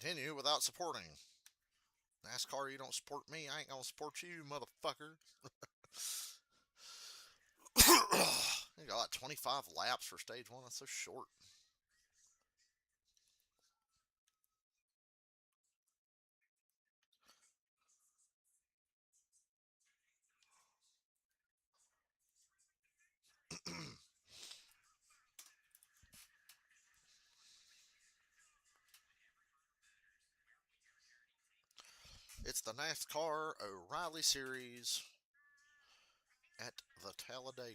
Continue without supporting. NASCAR, you don't support me, I ain't gonna support you, motherfucker. You got like 25 laps for stage one. That's so short. It's the NASCAR O'Reilly Series at the Talladega.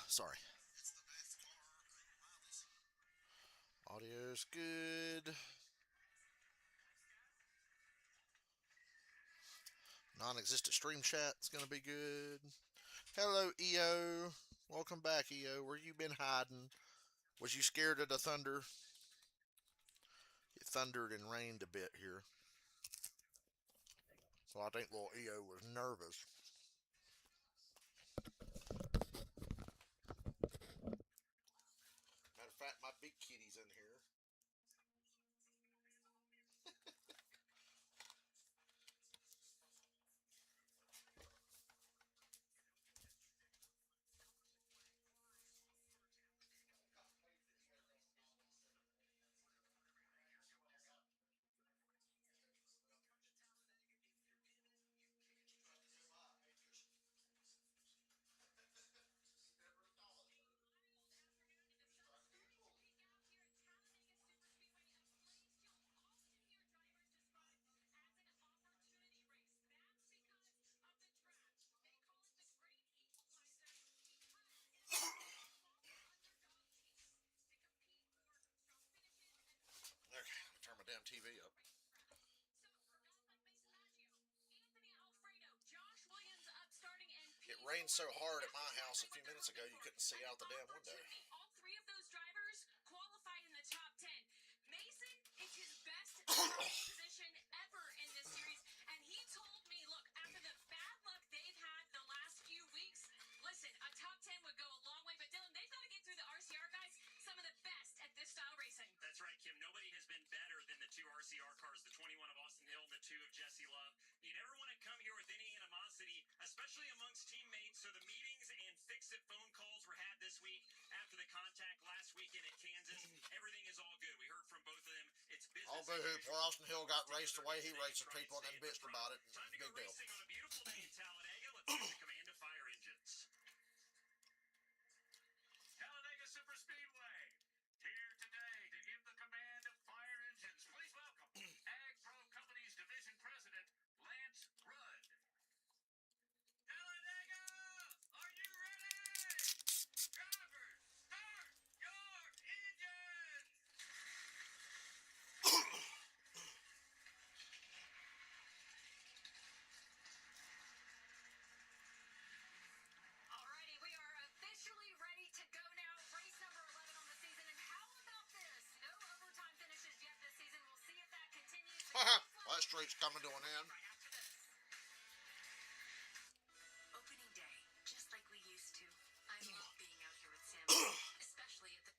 Sorry. Audio's good. Non-existent stream chat's gonna be good. Hello, EO. Welcome back, EO. Where you been hiding? Was you scared of the thunder? It thundered and rained a bit here. So I think little EO was nervous. Matter of fact, my big kitty's in here. Okay, turn my damn TV up. It rained so hard at my house a few minutes ago you couldn't see out the damn window. All three of those drivers qualified in the top 10. Mason is his best position ever in this series, and he told me, look, after the bad luck they've had the last few weeks, listen, a top 10 would go a long way, but Dylan, they've got to get through the RCR guys, some of the best at this style racing. That's right, Kim. Nobody has been better than the two RCR cars, the 21 of Austin Hill and the 2 of Jesse Love. You never want to come here with any animosity, especially amongst teammates. So the meetings and fix-it phone calls were had this week after the contact last weekend at Kansas. Everything is all good. We heard from both of them. It's business. All boo-hoo. Poor Austin Hill got raced away. He raced people and then bitched about it. Time to go racing on a beautiful day in Talladega. Let's get the command of fire engines. Talladega Superspeedway. Here today to give the command of fire engines. Please welcome Ag Pro Company's Division President, Lance Rudd. Talladega, are you ready? Drivers, start your engines! Alrighty, we are officially ready to go now. Race number 11 on the season. And how about this? No overtime finishes yet this season. We'll see if that continues. Last streak's coming to an end. Opening day, just like we used to. I love being out here with Sam, especially at the...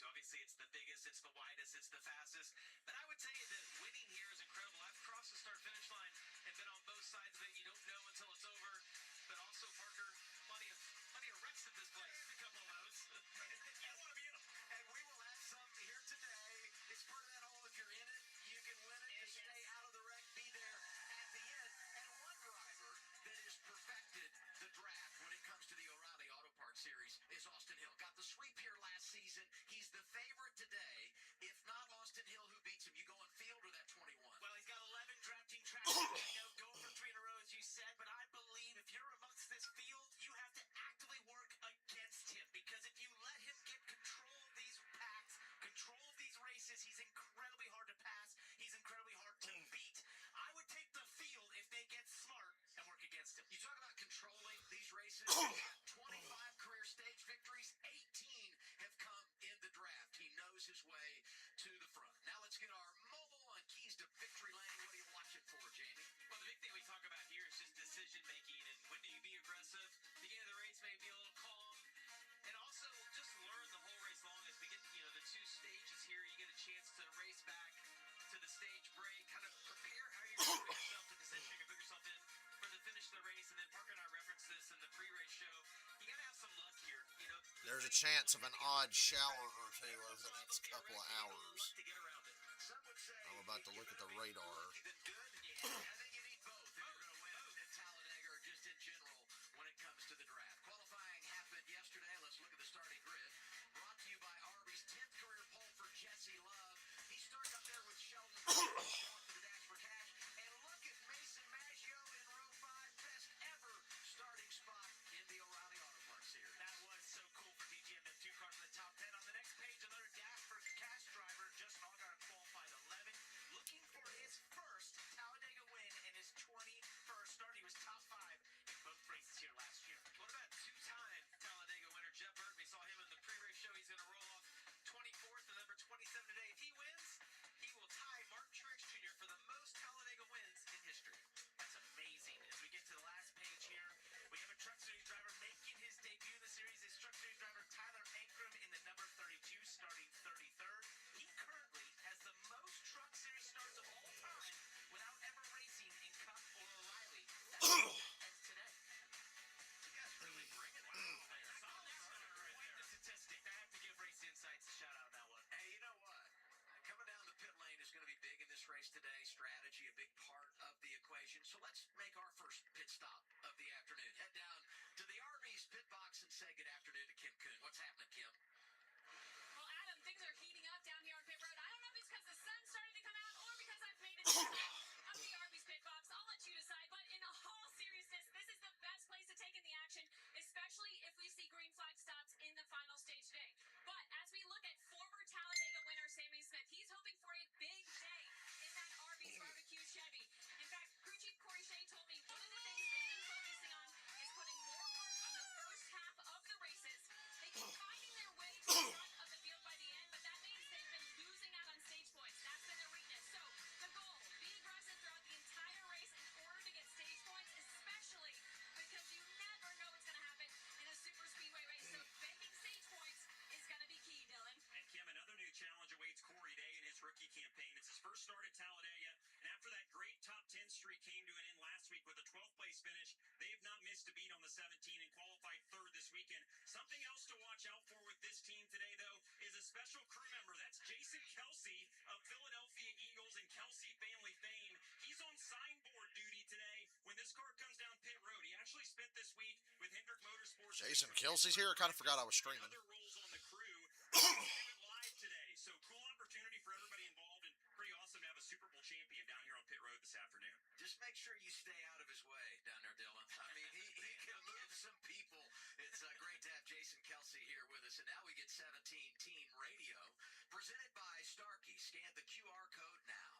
to. Obviously, it's the biggest, it's the widest, it's the fastest. But I would tell you that winning here is incredible. I've crossed the start-finish line and been on both sides of it. You don't know until it's over. But also, Parker, plenty of wrecks at this place. A couple of those. You want to be in them. And we will have some here today. It's part of that whole, if you're in it, you can win it. Just stay out of the wreck, be there at the end. And one driver that has perfected the draft when it comes to the O'Reilly Auto Parts Series is Austin Hill. Got the sweep here last season. He's the favorite today. If not Austin Hill, who beats him? You going field or that 21? Well, he's got 11 drafting tracks. Going for 3 in a row, as you said. But I believe if you're amongst this field, you have to actively work against him. Because if you let him get control of these packs, control of these races, he's incredibly hard to pass. He's incredibly hard to beat. I would take the field if they get smart and work against him. You talk about controlling these races. 25 career stage victories, 18 have come in the draft. He knows his way to the front. Now let's get our mobile on keys to victory lane. What are you watching for, Jamie? Well, the big thing we talk about here is just decision making, and when do you be aggressive? Beginning of the race, maybe a little calm, and also just learn the whole race long. As we get, the 2 stages here, you get a chance to race back to the stage break, kind of prepare how you're going to put yourself to position, you're going to put yourself in for the finish of the race. And then Parker and I referenced this in the pre-race show. You got to have some luck here. There's a chance of an odd shower or two over the next couple of hours. I'm about to look at the radar. I think you need both if you're going to win at Talladega or just in general when it comes to the draft. Qualifying happened yesterday. Let's look at the starting grid. Brought to you by Arby's 10th career pole for Jesse Love. He started up there with Sheldon for the Dash for Cash. And look at Mason Maggio in row 5. Best ever starting spot in the O'Reilly Auto Parts Series. That was so cool for DGM. Them 2 cars in the top 10. On the next page, another Dash for Cash driver. Justin Allgaier qualified 11. Looking for his first Talladega win and his 21st start. He was top 5 in both races here last year. What about 2-time Talladega winner Jeff Burton? We saw him in the pre-race show. He's going to roll off 24th and number 27 today. If he wins, he will tie Martin Truex Jr. for the most Talladega wins in history. That's amazing. As we get to the last page here, we have a Truck Series driver making his debut in the series. It's Truck Series driver Tyler Ankrum in the number 32, starting 33rd. He currently has the most Truck Series starts of all time without ever racing in Cup or O'Reilly. That's today. You guys really bring it. The statistic. I have to give Race Insights a shout out on that one. Hey, you know what? Coming down the pit lane is going to be big in this race today. Strategy, a big part of the equation. So let's make our first pit stop of the afternoon. Head down to the Arby's pit box and say good afternoon to Kim Kuhn. What's happening, Kim? Well, Adam, things are heating up down here on pit road. I don't know if it's because the sun's starting to come out or because I've made it of the Arby's pit box. I'll let you decide. But in all seriousness, this is the best place to take in the action, especially if we see green flag stops in the final stage today. But as we look at former Talladega winner Sammy Smith, he's hoping for a big day in that Arby's barbecue Chevy. In fact, crew chief Corey Shea told me one of the things they've been focusing on is putting more work on the first half of the races. They keep finding their way to the front of the field by the end, but that means they've been losing out on stage points. That's been their weakness. So the goal, be aggressive throughout the entire race in order to get stage points, especially because you never know what's going to happen in a super speedway race. So making stage points is going to be key, Dylan. And Kim, another new challenge awaits Corey Day in his rookie campaign. It's his first start at Talladega, and after that great top 10 streak came to an end last week with a 12th place finish, they've not missed a beat on the 17 and qualified 3rd this weekend. Something else to watch out for with this team today, though, is a special crew member. That's Jason Kelsey of Philadelphia Eagles and Kelsey family fame. He's on signboard duty today when this car comes down pit road. He actually spent this week with Hendrick Motorsports. Jason Kelsey's here. I kind of forgot I was streaming. Other roles on the crew. Do it live today. So cool opportunity for everybody involved, and pretty awesome to have a Super Bowl champion down here on pit road this afternoon. Just make sure you stay out of his way down there, Dylan. I mean, he can move some people. It's great to have Jason Kelsey here with us. And now we get 17 Team Radio, presented by Starkey. Scan the QR code now.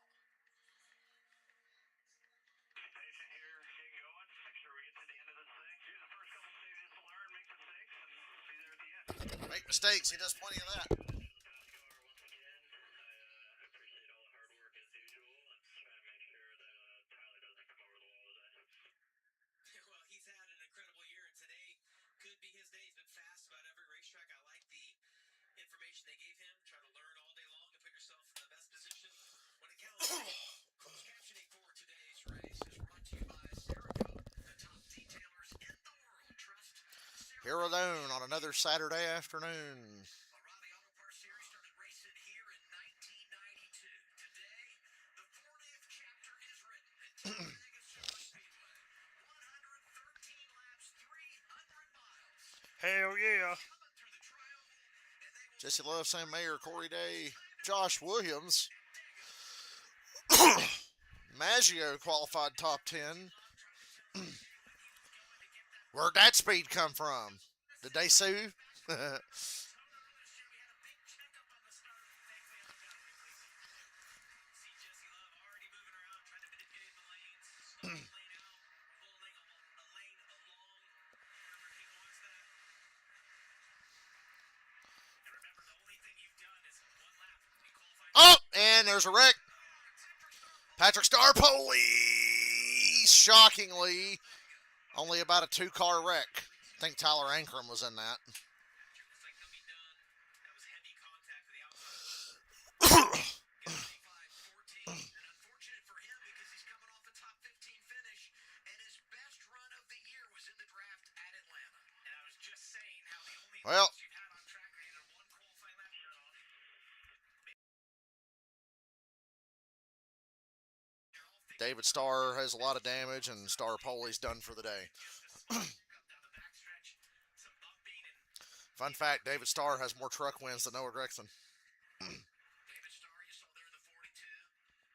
Station here, getting going. Make sure we get to the end of this thing. Do the first couple stages to learn, make mistakes, and be there at the end. Make mistakes. He does plenty of that. NASCAR once again. I appreciate all the hard work as usual. Let's try and make sure that Tyler doesn't come over the wall today. Well, he's had an incredible year, and today could be his day. He's been fast about every racetrack. I like the information they gave him Here alone on another Saturday afternoon. O'Reilly Auto Parts Series started racing here in 1992. Today, the 40th chapter is written at Talladega Superspeedway. 113 laps, 300 miles. Hell yeah. Coming through the tri-oval, and they will Jesse Love, Sam Mayer, Corey Day, Josh Williams. Maggio qualified top 10. Where'd that speed come from? Did they sue? Oh, and there's a wreck. Patrick Starpoli, shockingly, only about a 2-car wreck. I think Tyler Ankrum was in that. unfortunate for him because he's coming off a top 15 finish, and his best run of the year was in the draft at Atlanta. And I was just saying how the only Well, you've had on track are either one qualifying lap or David Starr has a lot of damage, and Starpoli's done for the day. Fun fact, David Starr has more truck wins than Noah Gragson. David Starr, you saw there in the 42.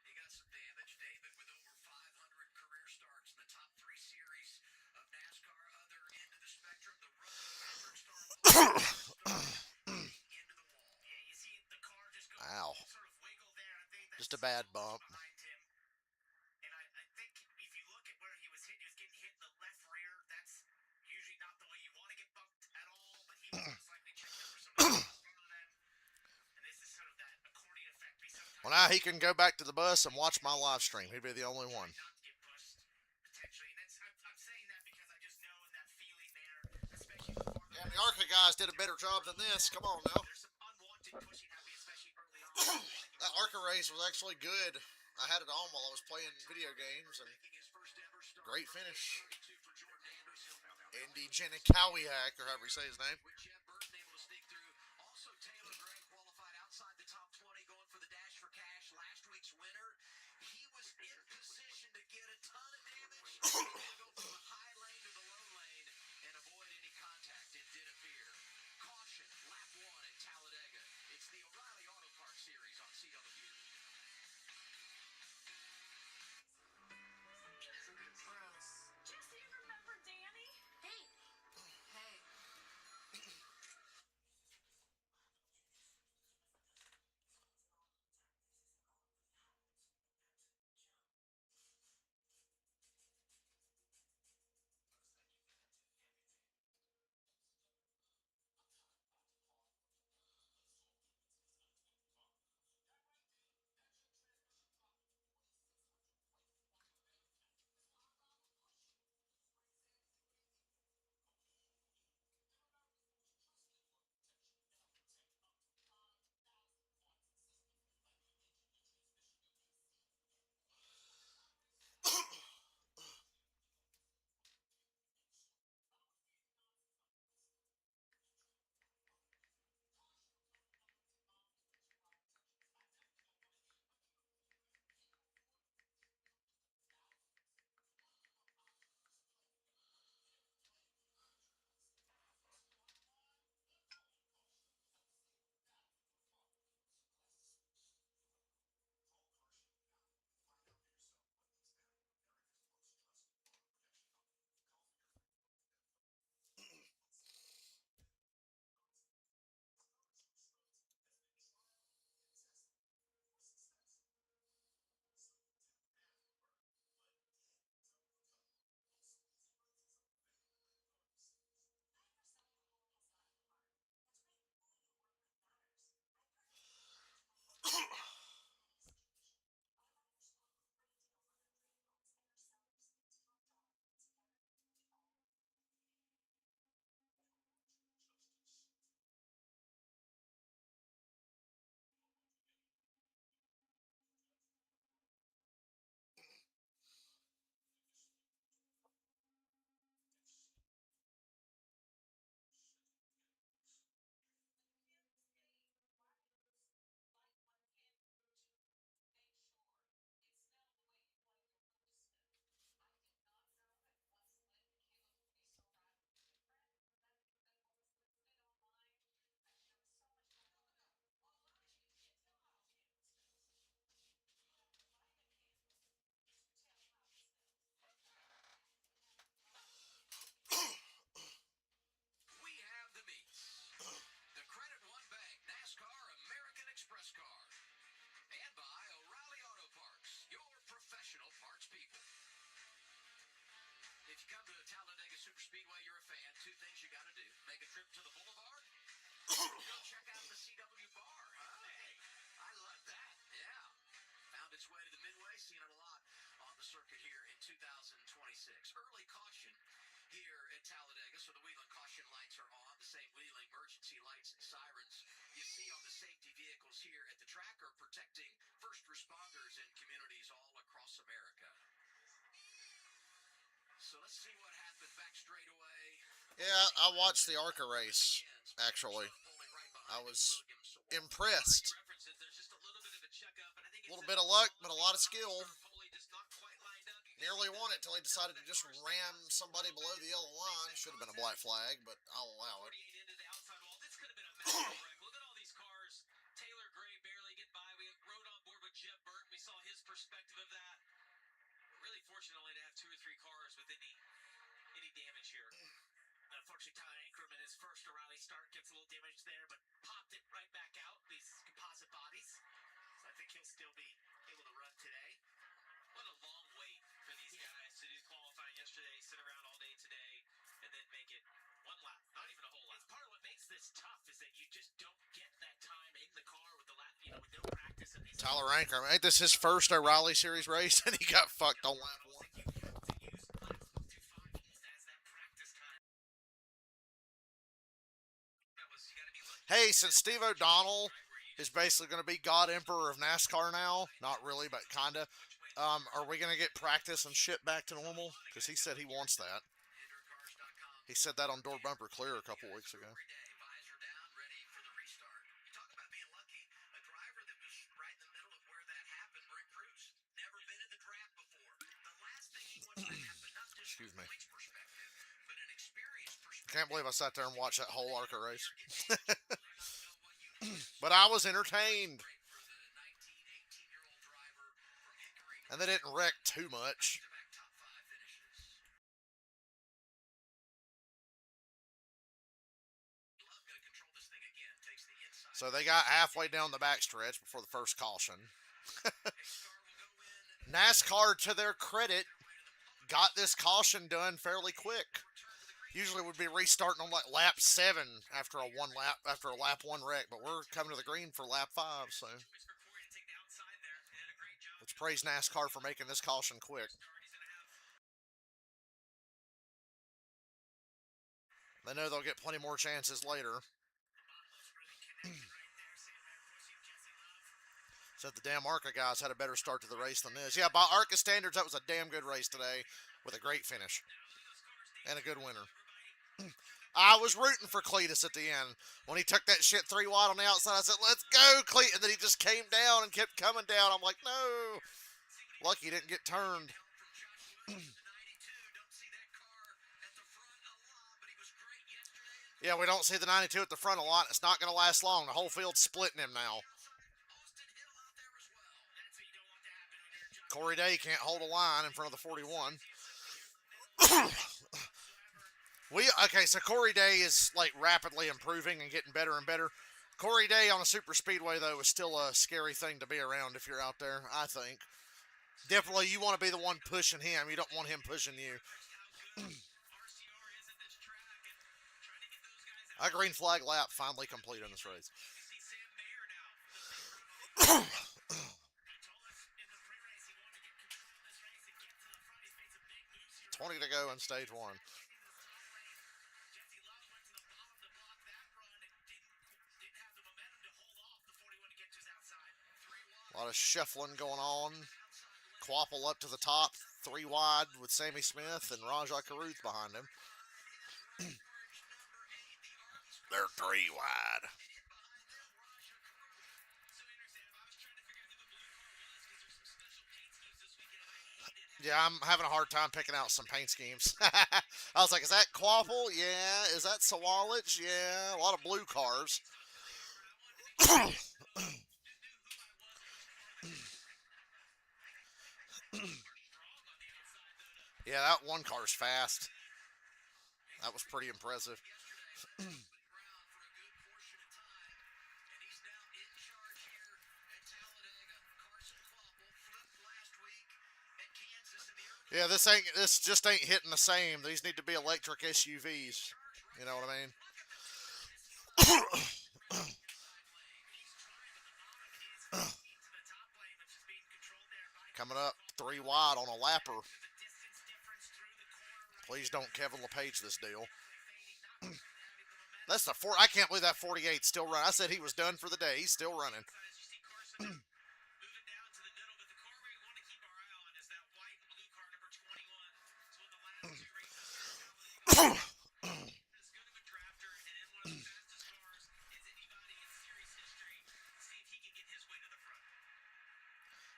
He got some damage. David with over 500 career starts in the top 3 series of NASCAR. Other end of the spectrum, the rookie Patrick Starr into the wall. Yeah, you see the car just go Ow. sort of wiggle there. I think that's Just a bad bump. behind him. And I think if you look at where he was getting hit in the left rear. That's usually not the way you want to get bumped at all, but he was most likely checked over somebody else front of them. And this is sort of that accordion effect. Well, now he can go back to the bus and watch my live stream. He'd be the only one. Not to get pushed, potentially. And I'm saying that because I just know in that feeling there, especially the farther Yeah, the ARCA guys did a better job than this. Come on now. there's some unwanted pushing happening, especially early on. That ARCA race was actually good. I had it on while I was playing video games, and great finish. Andy Janikowiak, or however you say his name. With Jeb Burton able to sneak through. Also, Taylor Gray qualified outside the top 20, going for the dash for cash. Last week's winner. He was in position to get a ton of damage. He had to go from the high lane to the low lane and avoid any contact. It did appear. Caution, lap 1 in Talladega. It's the O'Reilly Auto Parts Series on CW. Jesse, remember Danny? Hey. Hey. circuit here in 2026. Early caution here at Talladega, so the wheeling caution lights are on. The same wheeling emergency lights and sirens you see on the safety vehicles here at the track are protecting first responders in communities all across America. So let's see what happened back straight away. Yeah, I watched the ARCA race, actually. I was impressed. A little bit of luck, but a lot of skill. Nearly won it till he decided to just ram somebody below the yellow line. Should have been a black flag, but I'll allow it. Look at all these cars. Taylor Gray barely get by. We rode on board with Jeff Burton. We saw his perspective of that. We're really fortunate only to have 2 or 3 cars with any damage here. Unfortunately, Tyler Ankrum in his first O'Reilly start gets a little damage there, but popped it right back out, these composite bodies. So I think he'll still be able to run today. What a long wait for these guys to do qualifying yesterday, sit around all day today, and then make it one lap, not even a whole lap. It's part of what makes this tough is that you just don't get that time in the car with the lap, with no practice. Tyler Ankrum, ain't this his first O'Reilly Series race? And he got fucked on lap 1. Hey, since Steve O'Donnell is basically going to be God Emperor of NASCAR now, not really, but kind of, are we going to get practice and shit back to normal? Because he said he wants that. He said that on Door Bumper Clear a couple weeks ago. Excuse me. I can't believe I sat there and watched that whole ARCA race. But I was entertained. And they didn't wreck too much. So they got halfway down the backstretch before the first caution. NASCAR, to their credit, got this caution done fairly quick. Usually would be restarting on like lap 7 after a lap 1 wreck, but we're coming to the green for lap 5, so let's praise NASCAR for making this caution quick. They know they'll get plenty more chances later. Said the damn ARCA guys had a better start to the race than this. Yeah, by ARCA standards, that was a damn good race today with a great finish and a good winner. I was rooting for Cletus at the end. When he took that shit 3 wide on the outside, I said, let's go, Cletus. And then he just came down and kept coming down. I'm like, no. Lucky he didn't get turned. Yeah, we don't see the 92 at the front a lot. It's not going to last long. The whole field's splitting him now. Corey Day can't hold a line in front of the 41. Okay, so Corey Day is like rapidly improving and getting better and better. Corey Day on a super speedway, though, is still a scary thing to be around if you're out there, I think. Definitely, you want to be the one pushing him. You don't want him pushing you. A green flag lap finally complete in this race. 20 to go in stage 1. A lot of shuffling going on. Quapple up to the top, 3 wide with Sammy Smith and Rajah Caruth behind him. They're 3 wide. Yeah, I'm having a hard time picking out some paint schemes. I was like, is that Quapple? Yeah. Is that Sawalich? Yeah. A lot of blue cars. Yeah, that one car's fast. That was pretty impressive. Yeah, this just ain't hitting the same. These need to be electric SUVs. You know what I mean? Coming up 3 wide on a lapper. Please don't Kevin LePage this deal. That's the four. I can't believe that 48 still running. I said he was done for the day. He's still running.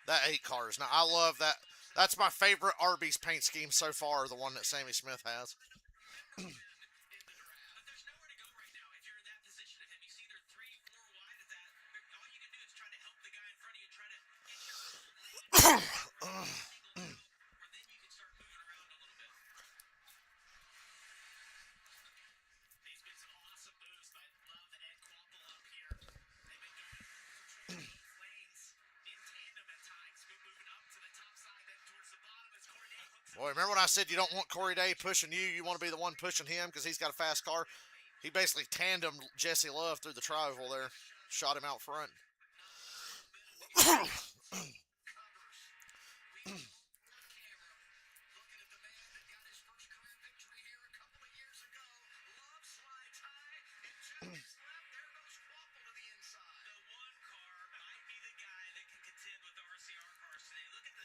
That 8 car is now. I love that. That's my favorite Arby's paint scheme so far. The one that Sammy Smith has. Boy, remember when I said you don't want Corey Day pushing you? You want to be the one pushing him because he's got a fast car? He basically tandemed Jesse Love through the tri-oval there. Shot him out front.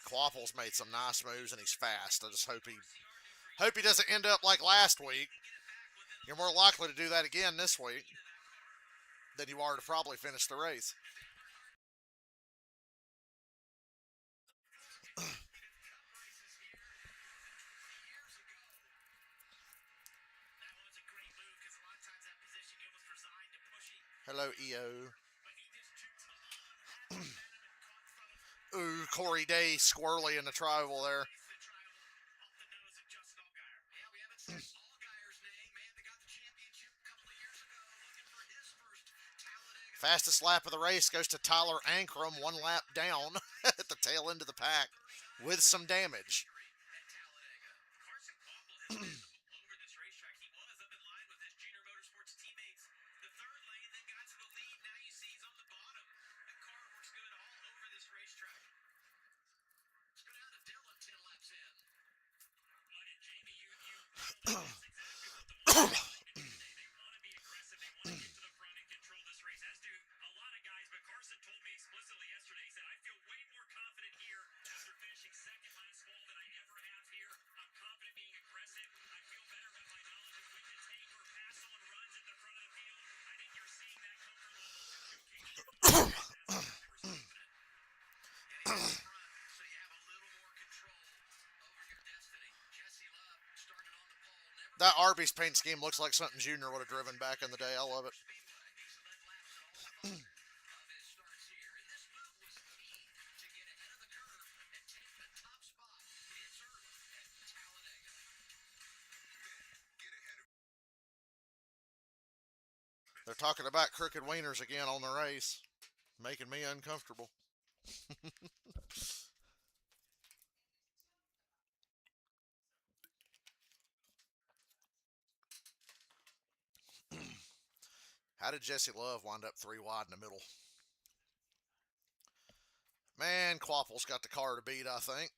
Quaffle's made some nice moves and he's fast. I just hope he doesn't end up like last week. You're more likely to do that again this week than you are to probably finish the race. Hello, EO. Ooh, Corey Day squirrely in the tri-oval there. Fastest lap of the race goes to Tyler Ankrum, 1 lap down at the tail end of the pack with some damage. That Arby's paint scheme looks like something Junior would have driven back in the day. I love it. They're talking about crooked wieners again on the race, making me uncomfortable. How did Jesse Love wind up 3 wide in the middle? Man, Quapple's got the car to beat, I think.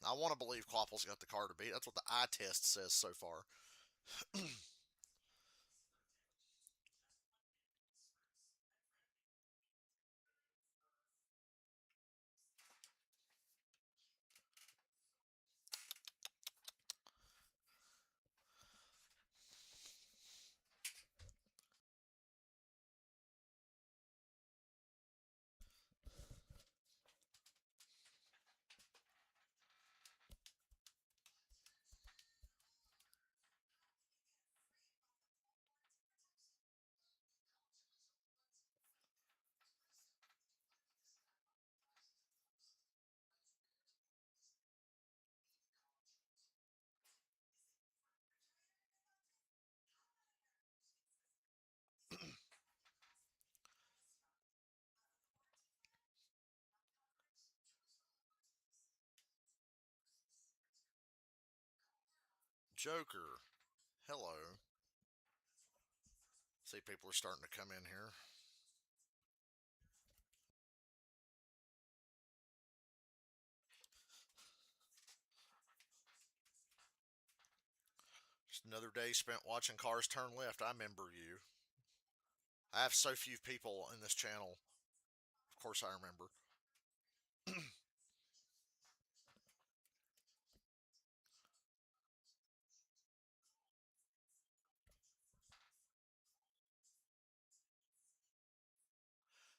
I want to believe Quapple's got the car to beat. That's what the eye test says so far. Joker. Hello. See, people are starting to come in here. Another day spent watching cars turn left. I remember you. I have so few people in this channel. Of course I remember.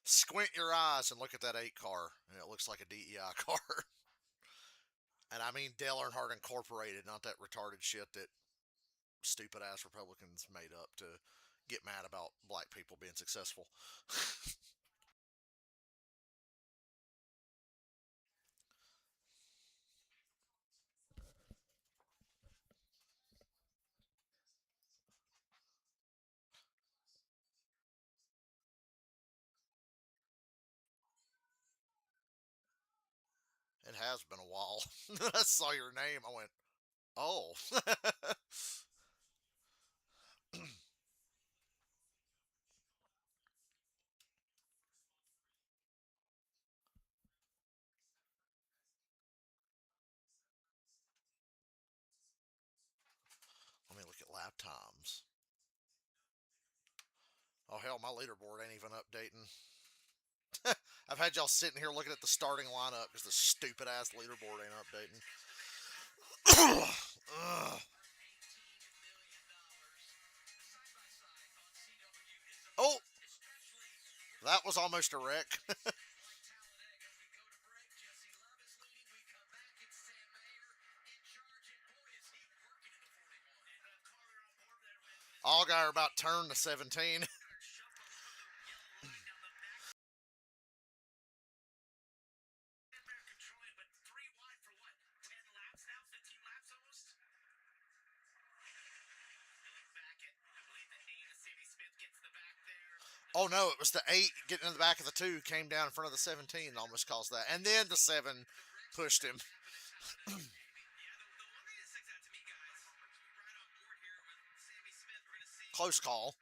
Squint your eyes and look at that 8 car, and it looks like a DEI car. And I mean Dale Earnhardt Incorporated, not that retarded shit that stupid ass Republicans made up to get mad about black people being successful. It has been a while. I saw your name. I went, oh. Let me look at lap times. Oh, hell, my leaderboard ain't even updating. I've had y'all sitting here looking at the starting lineup because the stupid ass leaderboard ain't updating. Oh, that was almost a wreck. Allgaier about turned to 17. Oh no, it was the 8 getting in the back of the 2, came down in front of the 17 and almost caused that. And then the 7 pushed him. Close call.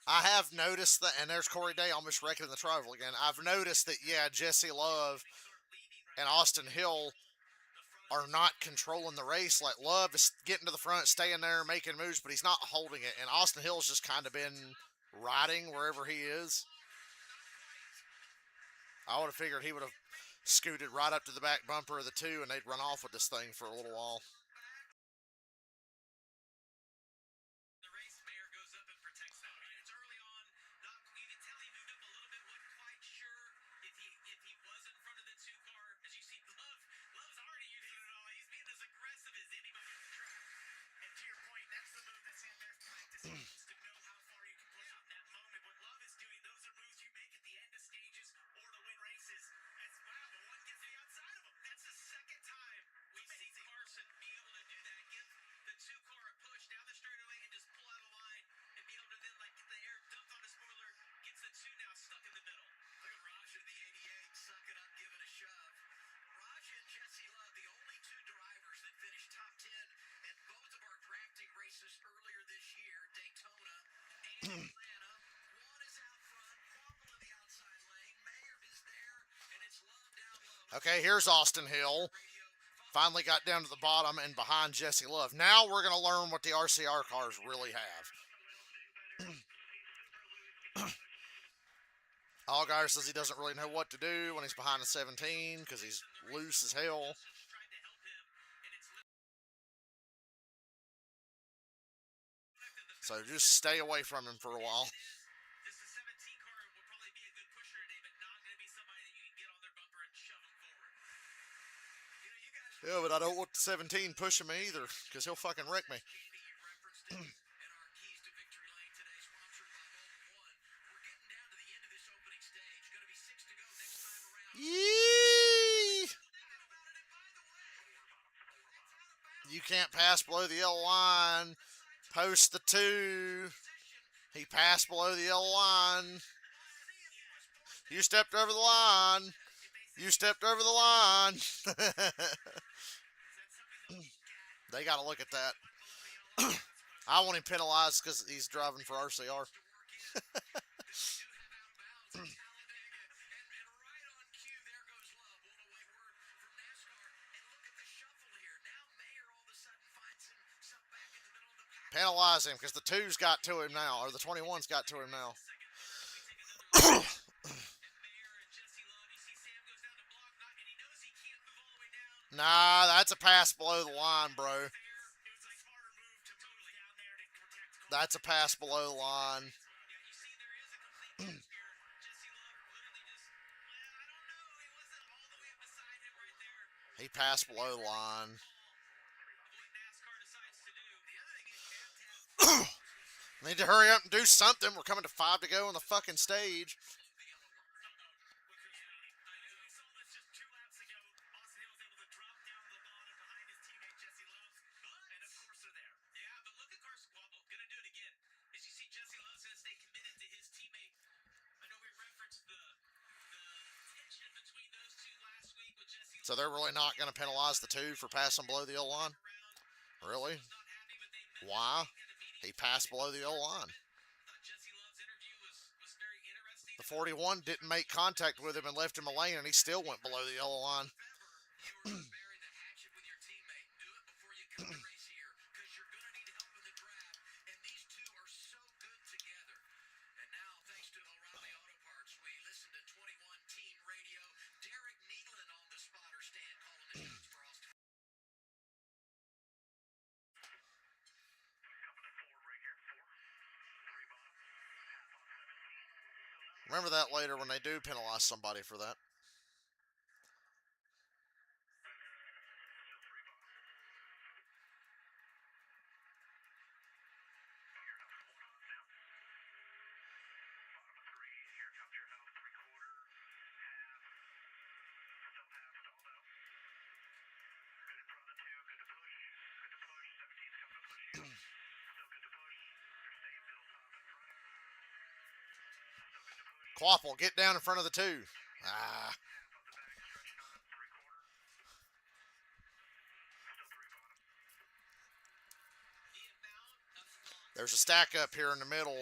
I have noticed that, and there's Corey Day almost wrecking the travel again. I've noticed that, yeah, Jesse Love and Austin Hill are not controlling the race. Like, Love is getting to the front, staying there, making moves, but he's not holding it. And Austin Hill's just kind of been riding wherever he is. I would have figured he would have scooted right up to the back bumper of the 2, and they'd run off with this thing for a little while. Okay, here's Austin Hill. Finally got down to the bottom and behind Jesse Love. Now we're going to learn what the RCR cars really have. Allgaier says he doesn't really know what to do when he's behind the 17 because he's loose as hell. So just stay away from him for a while. Yeah, but I don't want the 17 pushing me either, because he'll fucking wreck me. Yee! You can't pass below the yellow line. Post the 2. He passed below the yellow line. You stepped over the line. You stepped over the line. They got to look at that. I want him penalized because he's driving for RCR. Penalize him because the 2's got to him now, or the 21's got to him now. Nah, that's a pass below the line, bro. That's a pass below the line. He passed below the line. Need to hurry up and do something. We're coming to 5 to go on the fucking stage. So they're really not going to penalize the 2 for passing below the yellow line? Really? Why? He passed below the yellow line. The 41 didn't make contact with him and left him a lane, and he still went below the yellow line. Remember that later when they do penalize somebody for that. Quapple, get down in front of the 2. Ah. There's a stack up here in the middle.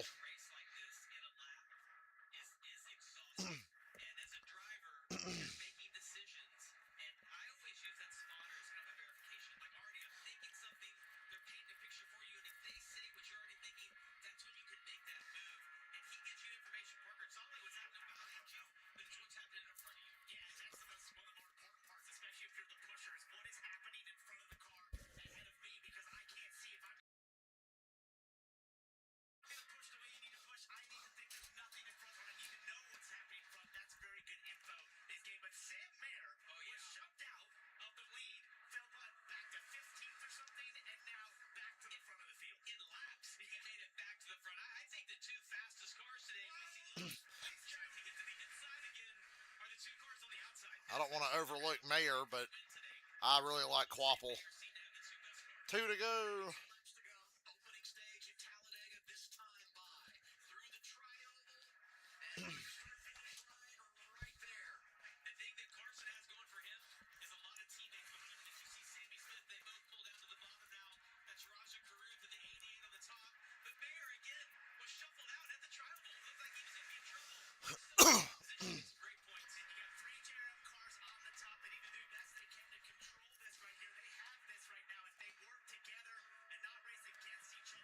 I don't want to overlook Mayer, but I really like Quapple. 2 to go.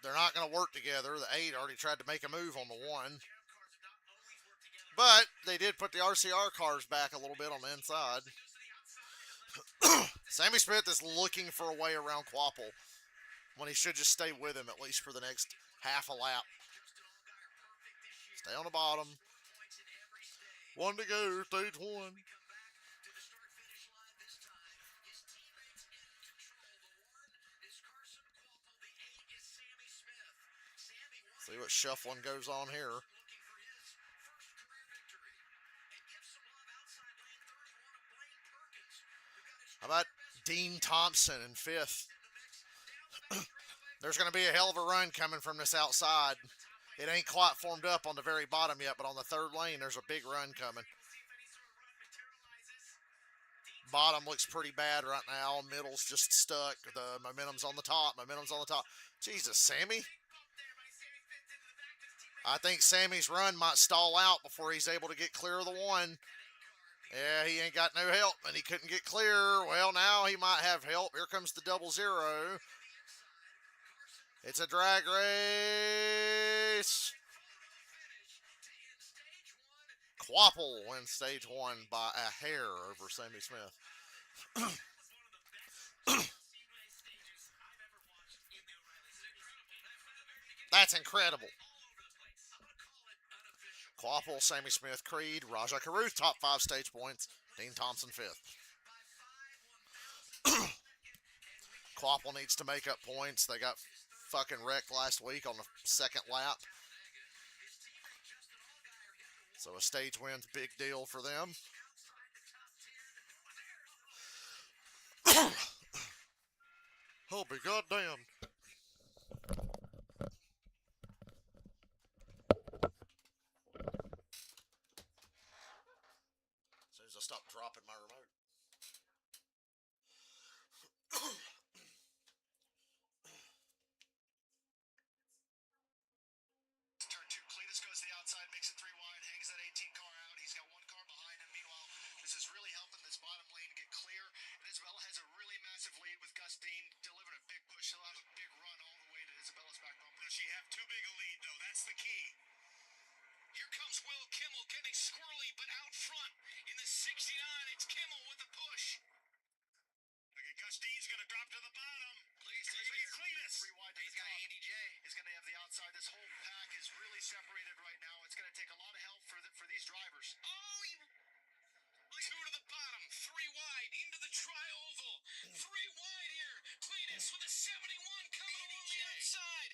They're not going to work together. The 8 already tried to make a move on the 1. But they did put the RCR cars back a little bit on the inside. Sammy Smith is looking for a way around Quapple when he should just stay with him at least for the next half a lap. Stay on the bottom. 1 to go, stage 1. See what shuffling goes on here. How about Dean Thompson in 5th? There's going to be a hell of a run coming from this outside. It ain't quite formed up on the very bottom yet, but on the third lane, there's a big run coming. Bottom looks pretty bad right now. Middle's just stuck. The momentum's on the top. Jesus, Sammy. I think Sammy's run might stall out before he's able to get clear of the one. Yeah, he ain't got no help, and he couldn't get clear. Well, now he might have help. Here comes the 00. It's a drag race. Quapple wins stage 1 by a hair over Sammy Smith. That's incredible. Quapple, Sammy Smith, Creed, Rajah Caruth, top 5 stage points. Dean Thompson, 5th. Quapple needs to make up points. They got fucking wrecked last week on the second lap. So a stage win's a big deal for them. Oh, be goddamn. As soon as I stop dropping my remote. Turn 2, Cletus goes to the outside, makes it 3 wide, hangs that 18 car out. He's got 1 car behind him. Meanwhile, this is really helping this bottom lane get clear. And Isabella has a really massive lead with Gus Dean delivering a big push. She'll have a big run all the way to Isabella's back bumper. Does she have too big a lead, though? That's the key. Here comes Will Kimmel getting squirrely, but out front in the 69. It's Kimmel with the push. Look at Gus Dean's going to drop to the bottom. Cletus. 3 wide. He's got Andy J. He's going to have the outside. This whole pack is really separated right now. It's going to take a lot of help for these drivers. Oh, 2 to the bottom, 3 wide into the tri-oval. 3 wide here. Cletus with a 71 coming along the outside.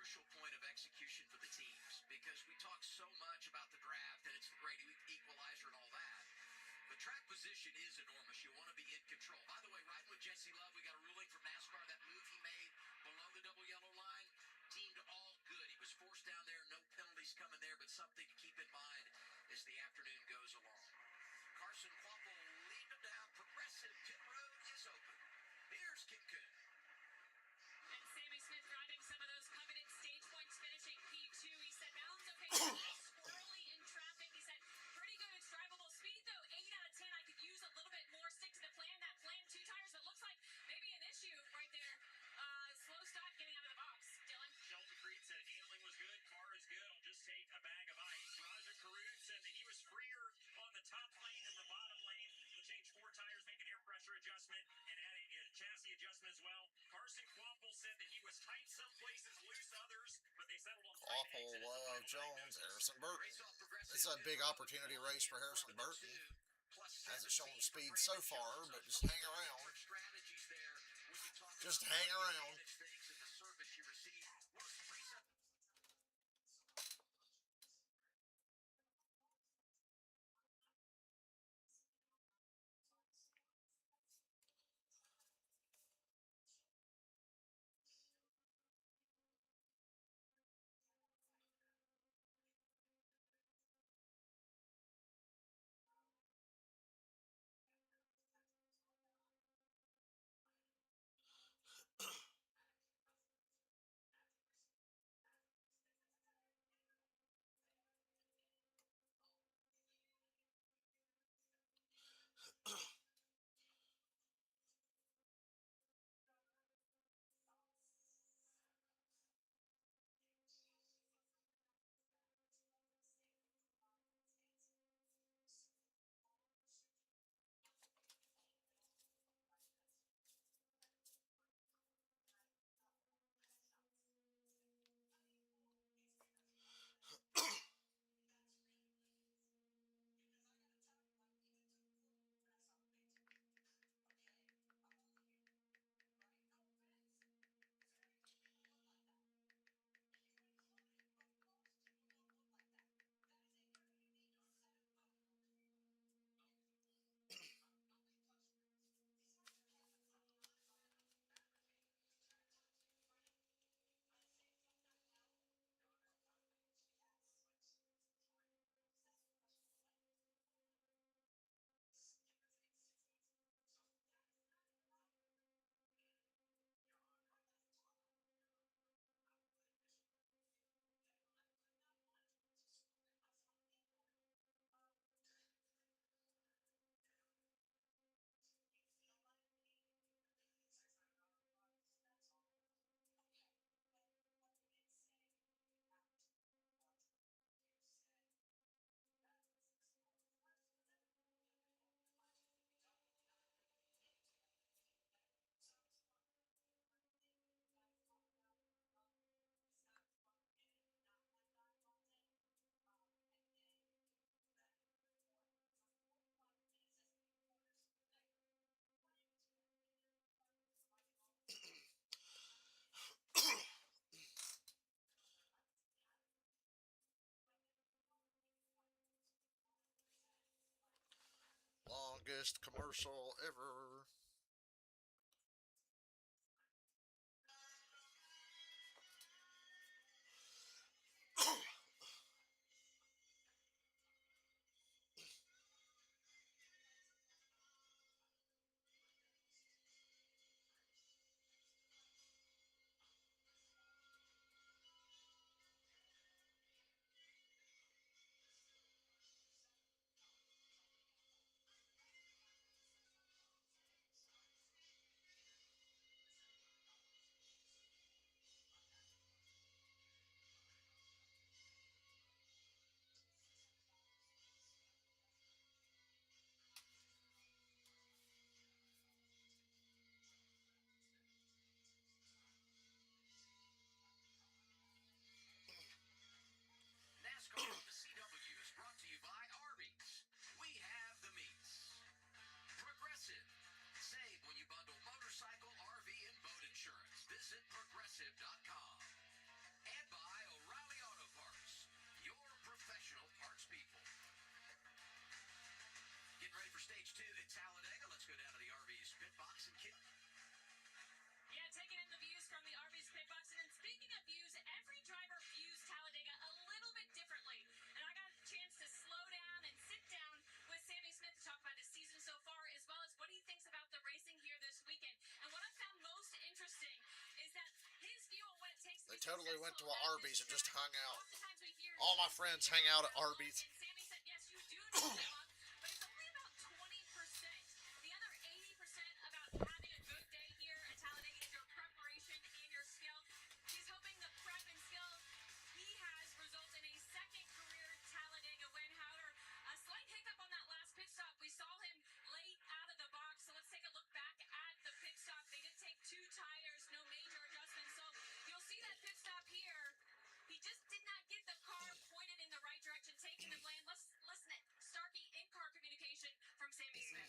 crucial point of execution for the teams because we talk so much about the draft and it's the great equalizer and all that. But track position is enormous. You want to be in control. By the way, riding with Jesse Love, we got a ruling from NASCAR. That move he made below the double yellow line, deemed all good. He was forced down there. No penalties coming there, but something to keep in mind as the afternoon goes along. Carson Quapple leading them down. Progressive pit road is open. Here's Kim Coon. And Sammy Smith driving some of those coveted stage points, finishing P2. He said, balance okay, a little squirrely in traffic. He said, pretty good, it's drivable speed, though. 8 out of 10, I could use a little bit more. Stick to the plan. That plan, 2 tires, but looks like maybe an issue right there. Slow start getting out of the box. Dylan? Shelton Creed said handling was good, car is good, I'll just take a bag of ice. Roger Caruth said that he was freer on the top lane than the bottom lane. He'll change 4 tires, make an air pressure adjustment, and add a chassis adjustment as well. Carson Quapple said that he was tight some places, loose others, but they settled on Quapple, Love, Jones, Harrison Burton. This is a big opportunity race for Harrison Burton. Hasn't shown speed so far, but just hang around. Just hang around. Longest commercial ever. stage 2 at Talladega. Let's go down to the RV's pit box and Kit. Yeah, taking in the views from the RV's pit box. And then speaking of views, every driver views Talladega a little bit differently. And I got a chance to slow down and sit down with Sammy Smith to talk about his season so far, as well as what he thinks about the racing here this weekend. And what I found most interesting is that his view on what it takes to They be totally went to successful at Arby's this and just track. hung out. Oftentimes we hear All my friends hang out at Arby's. and Sammy said, yes, you do need to come up, but it's only about 20%. The other 80% about having a good day here at Talladega is your preparation and your skill. He's hoping the prep and skill he has result in a second career Talladega win. However, a slight hiccup on that last pit stop. We saw him late out of the box, so let's take a look back at the pit stop. They did take 2 tires, no major adjustments, so you'll see that pit stop here. He just did not get the car pointed in the right direction, taking the blame. Let's listen to Starkey in-car communication from Sammy Smith.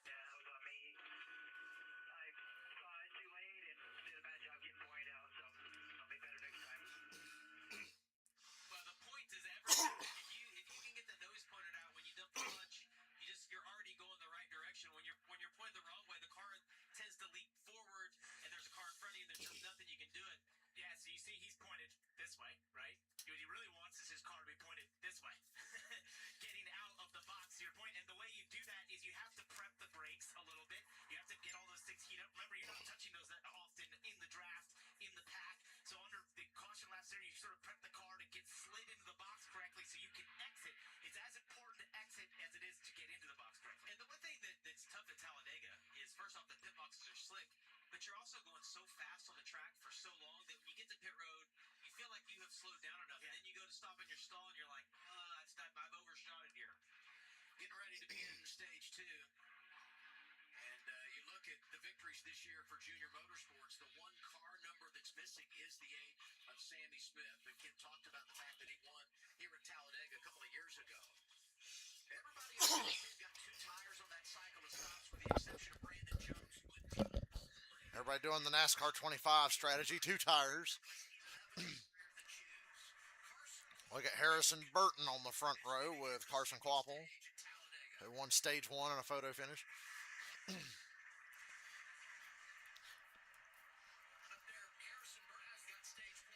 Yeah, that was on me. I saw it too late and did a bad job getting pointed out, so I'll be better next time. Well, the point is everything. If you can get the nose pointed out when you dump the clutch, you're already going the right direction. When you're pointed the wrong way, the car tends to leap forward, and there's a car in front of you, and there's just nothing you can do it. Yeah, so you see he's pointed this way, right? What he really wants is his car to be pointed this way. Getting out of the box to your point. And the way you do that is you have to prep the brakes a little bit. You have to get all those things heat up. Remember, you're not touching those that often in the draft, in the pack. So under the caution laps there, you sort of prep the car to get slid into the box correctly so you can exit. It's as important to exit as it is to get into the box correctly. And the one thing that's tough at Talladega is, first off, the pit boxes are slick, but you're also going so fast on the track for so long that when you get to pit road, you feel like you have slowed down enough, and then you go to stop in your stall, and you're like, I've overshot it here. Getting ready to begin stage 2. And you look at the victories this year for Junior Motorsports, the one car number that's missing is the 8 of Sammy Smith. The kid talked about the fact that he won here at Talladega a couple of years ago. Everybody else got 2 tires on that cycle of stops with the exception of Brandon Jones. Everybody doing the NASCAR 25 strategy, 2 tires. Look at Harrison Burton on the front row with Carson Quapple, who won stage 1 in a photo finish. Up there, Harrison Burton has got stage 1.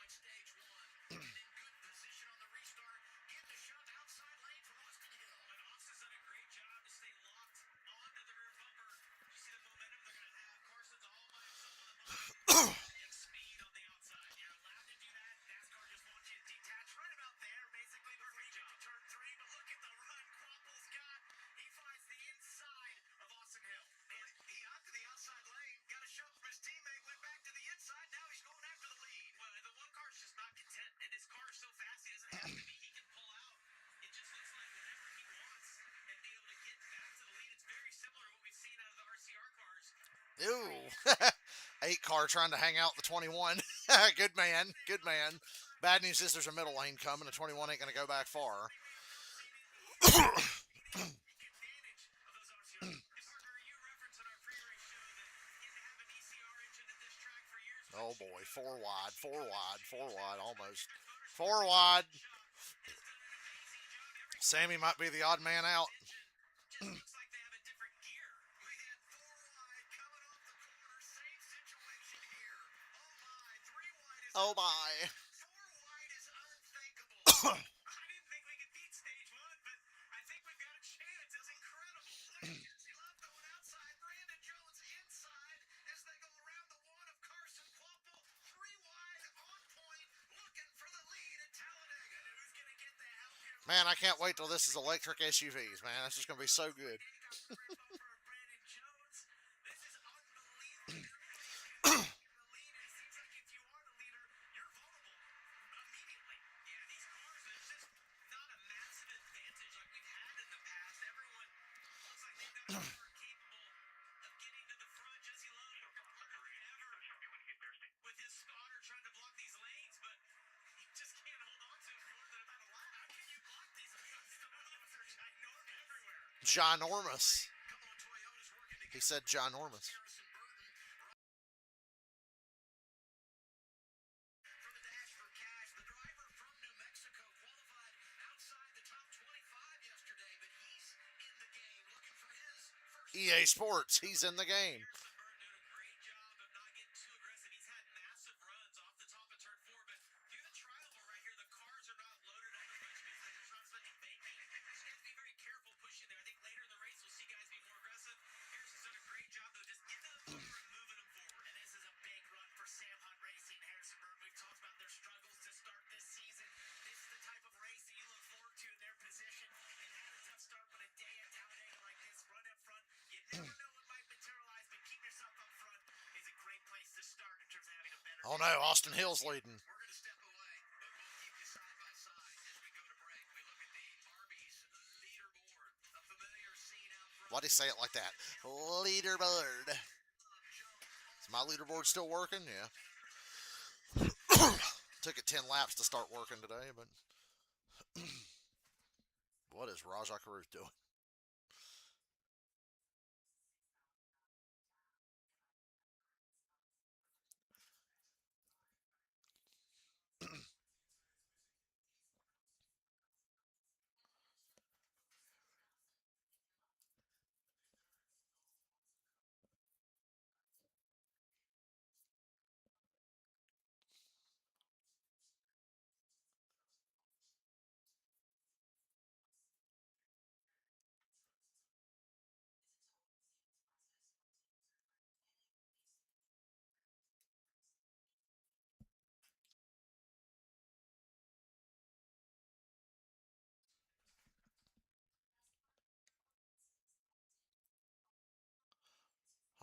And in good position on the restart. Get the shove outside lane from Austin Hill. But Austin's done a great job to stay locked onto the rear bumper. You see the momentum they're going to have. Carson's all by himself on the bumper. And speed on the outside. You're allowed to do that. NASCAR just wants you to detach right about there, basically, before you get to turn 3. But look at the run Quapple's got. He finds the inside of Austin Hill. And he out to the outside lane, got a shove from his teammate, went back to the inside. Now he's going after the lead. Well, the one car's just not content, and his car is so fast he doesn't have to be. He can pull out. It just looks like whenever he wants and be able to get back to the lead. It's very similar to what we've seen out of the RCR cars. Ooh. 8 car trying to hang out the 21. Good man. Good man. Bad news is there's a middle lane coming. The 21 ain't going to go back far. Oh boy, 4 wide, 4 wide, 4 wide, almost. 4 wide. Sammy might be the odd man out. Oh my. 4 wide is unthinkable. I didn't think we could beat stage 1, but I think we've got a chance. It's incredible. He left going outside. Brandon Jones inside as they go around the 1 of Carson Quapple. 3 wide on point, looking for the lead at Talladega. Who's going to get the help here? Man, I can't wait till this is electric SUVs, man. That's just going to be so good. Brandon Jones. This is unbelievable. With his spotter trying to block these lanes, but he just can't hold on to it for more than about a lap. How can you block these lanes? The lanes are ginormous everywhere. Ginormous. He said ginormous. From the dash for cash, the driver from New Mexico qualified outside the top 25 yesterday, but he's EA Sports, he's in the game. Burton doing a great job of not getting too aggressive. He's had massive runs off the top of turn 4, but do the trial ball right here. The cars are not loaded up as much because there's not as much banking. So you have to be very careful pushing there. I think later in the race we'll see guys be more aggressive. Harrison's done a great job though, just getting them over and moving them forward. And this is a big run for Sam Hunt Racing, Harrisonburg. We've talked about their struggles to start this season. This is the type of race that you look forward to in their position. They've had a tough start, but a day at Talladega like this, run up front, you never know what might materialize, but keep yourself up front is a great place to start in terms of having a better. Oh no, Austin Hill's leading. We're going to step away, but we'll keep you side by side as we go to break. We look at the Arby's leaderboard, a familiar scene out front. Why'd he say it like that? Leaderboard. Is my leaderboard still working? Yeah. Took it 10 laps to start working today, but what is Rajah Caruth doing?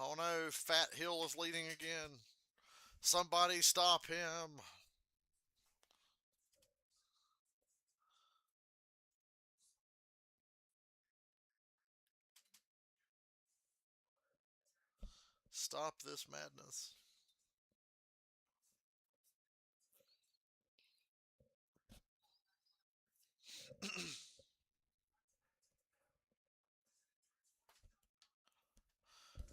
Oh no, Fat Hill is leading again. Somebody stop him. Stop this madness.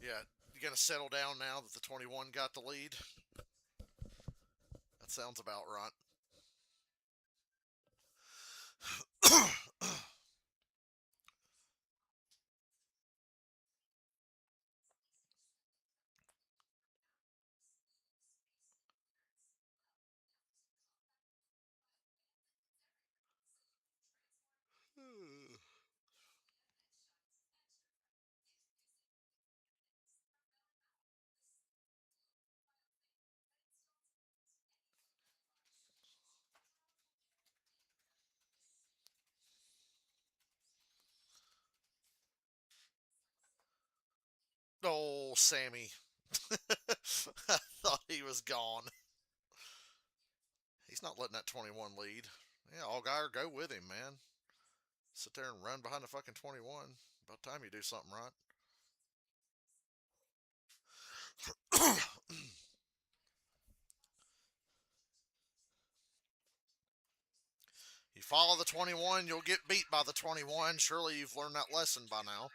Yeah, you gonna settle down now that the 21 got the lead? That sounds about right. Oh, Sammy. I thought he was gone. He's not letting that 21 lead. Yeah, Allgaier, go with him, man. Sit there and run behind the fucking 21. About time you do something right. You follow the 21, you'll get beat by the 21. Surely you've learned that lesson by now.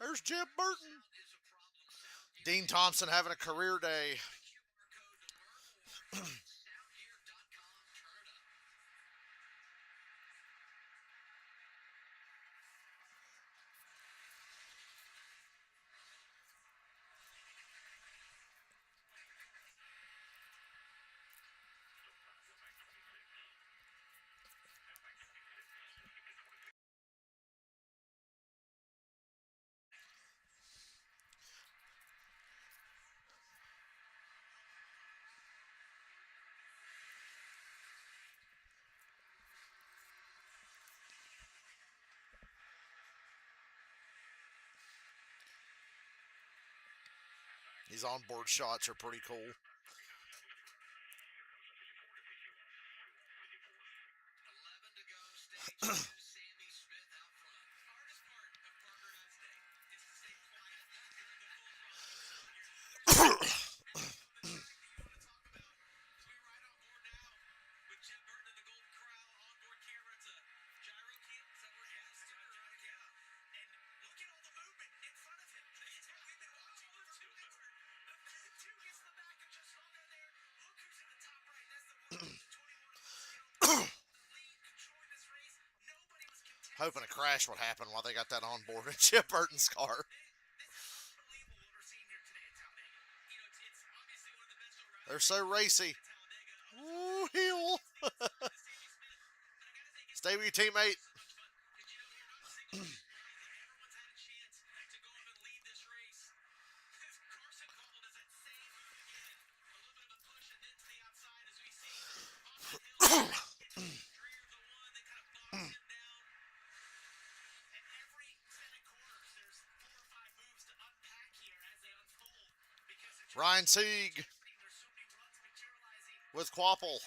There's Jeb Burton. Dean Thompson having a career day. These onboard shots are pretty cool. 11 to go, stage 2, Sammy Smith out front. Hardest part of Parker Nutt's day is to stay quiet during the full throttle. The track that you want to talk about as we ride on board now with Jeb Burton and the Golden Corral onboard camera. It's a gyro cam. Is that what it is? Gyro, yeah. And look at all the movement in front of him. This is what we've been watching for forever. The 2 gets the back and just hold there. Look who's in the top right. That's the one. 21 lead controlling this race. Nobody Hoping a crash would happen while they got that on board in Chip Burton's car. They're so racy. Ooh, heel. Stay with your teammate. Ryan Sieg with Quapple.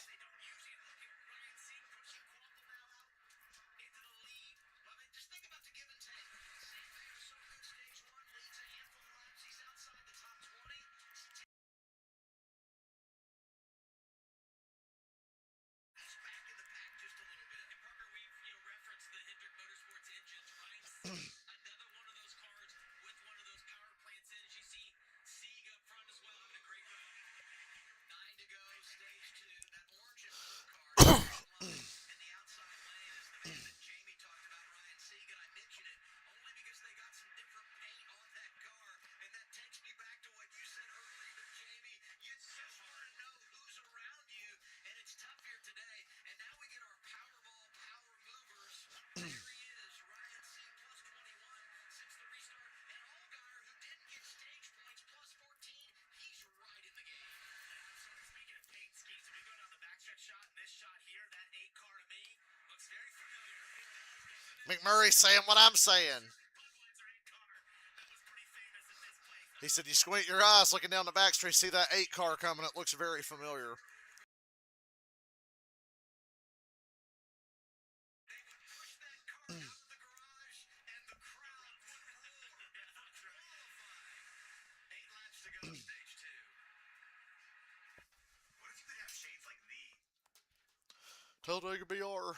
McMurray saying what I'm saying. He said, you squint your eyes looking down the back street, see that 8 car coming. It looks very familiar. Talladega BR.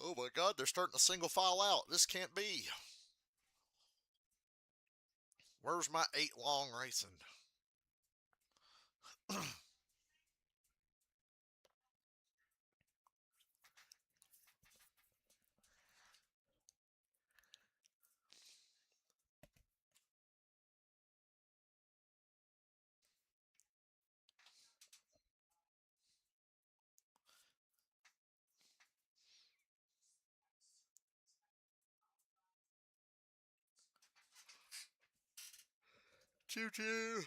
Oh my God, they're starting to single file out. This can't be. Where's my 8 long racing? Choo choo.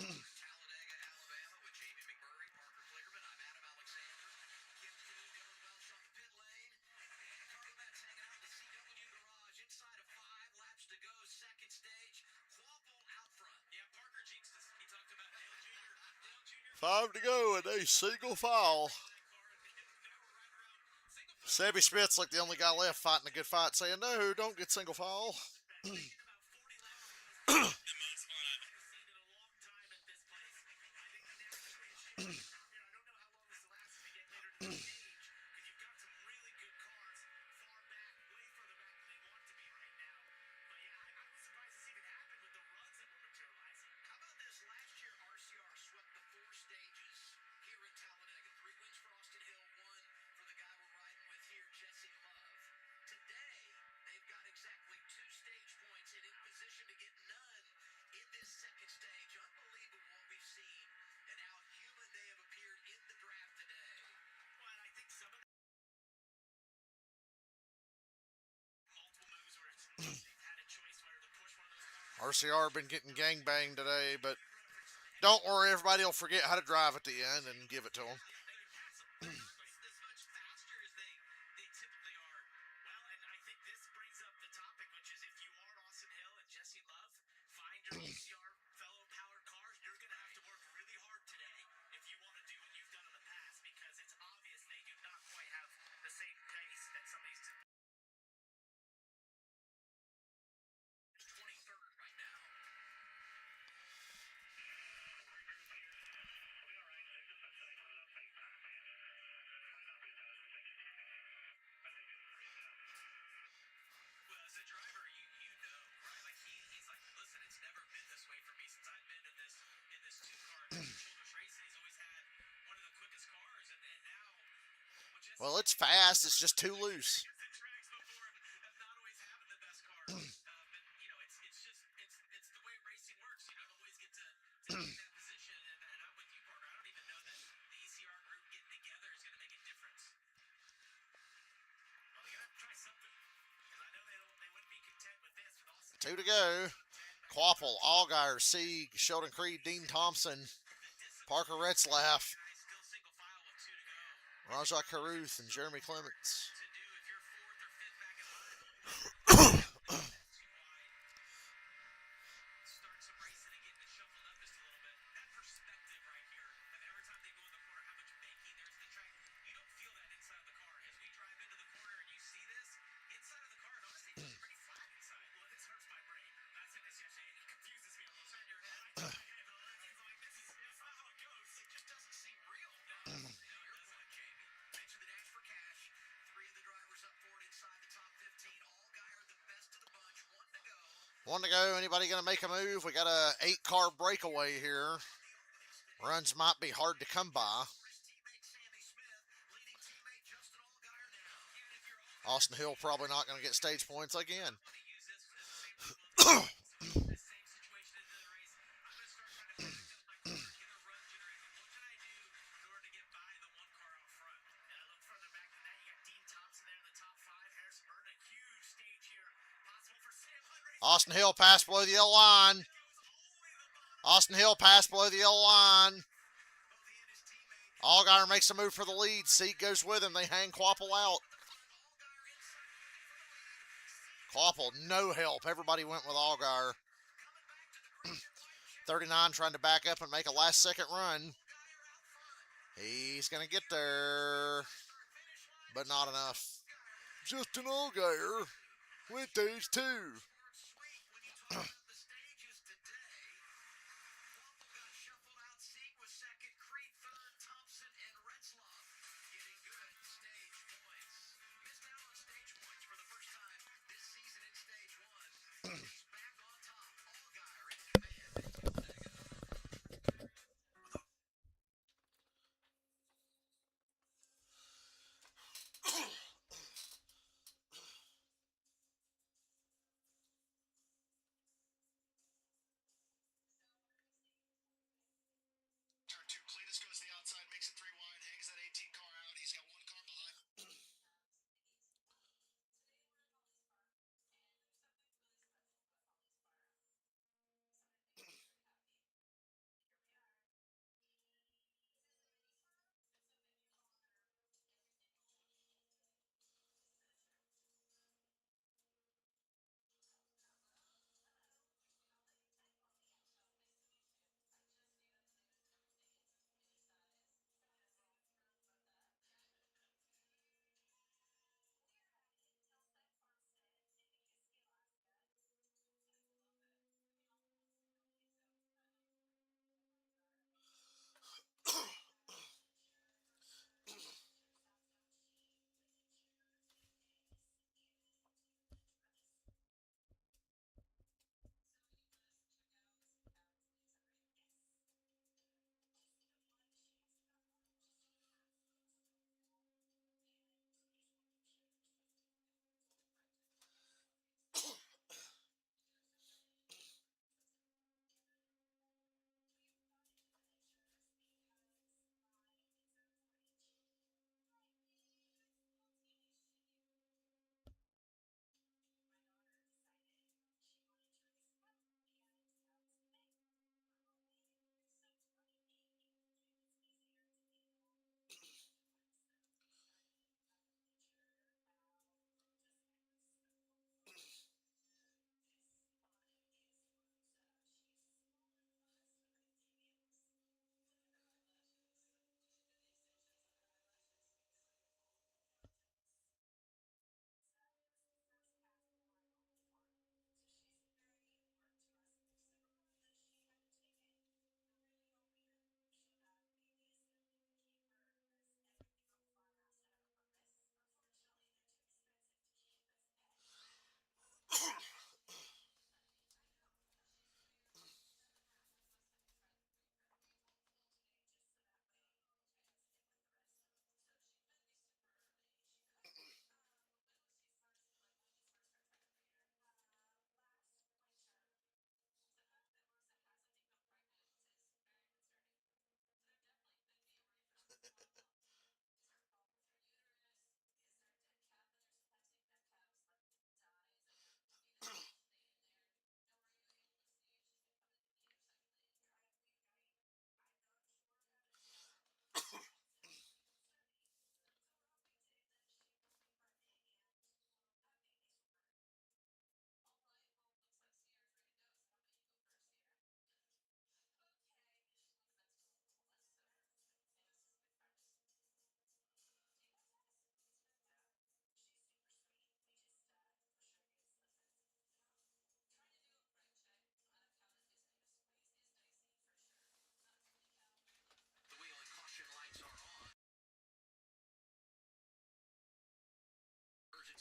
Talladega, Alabama, with Jamie McMurray, Parker Clickerman. I'm Adam Alexander. Kim Coon, Dylan Welsh on the pit lane. And Carter Metz hanging out in the CW garage. Inside of 5 laps to go, second stage. Quapple out front. Yeah, Parker jinxed us. He talked about Dale Jr. 5 to go and a single foul. Sabby Smith's like the only guy left fighting a good fight, saying, no, don't get single file. RCR been getting gangbanged today, but don't worry, everybody will forget how to drive at the end and give it to them. Well, it's fast. It's just too loose. Two to go. Quapple, Allgaier, Sieg, Sheldon Creed, Dean Thompson, Parker Retzlaff, Rajah Caruth, and Jeremy Clements. One to go. Anybody going to make a move? We got a 8-car breakaway here. Runs might be hard to come by. Austin Hill probably not going to get stage points again. Austin Hill passed below the yellow line. Austin Hill passed below the yellow line. Allgaier makes a move for the lead. Seat goes with him. They hang Quapple out. Quapple, no help. Everybody went with Allgaier. 39 trying to back up and make a last-second run. He's going to get there, but not enough. Justin Allgaier went stage 2.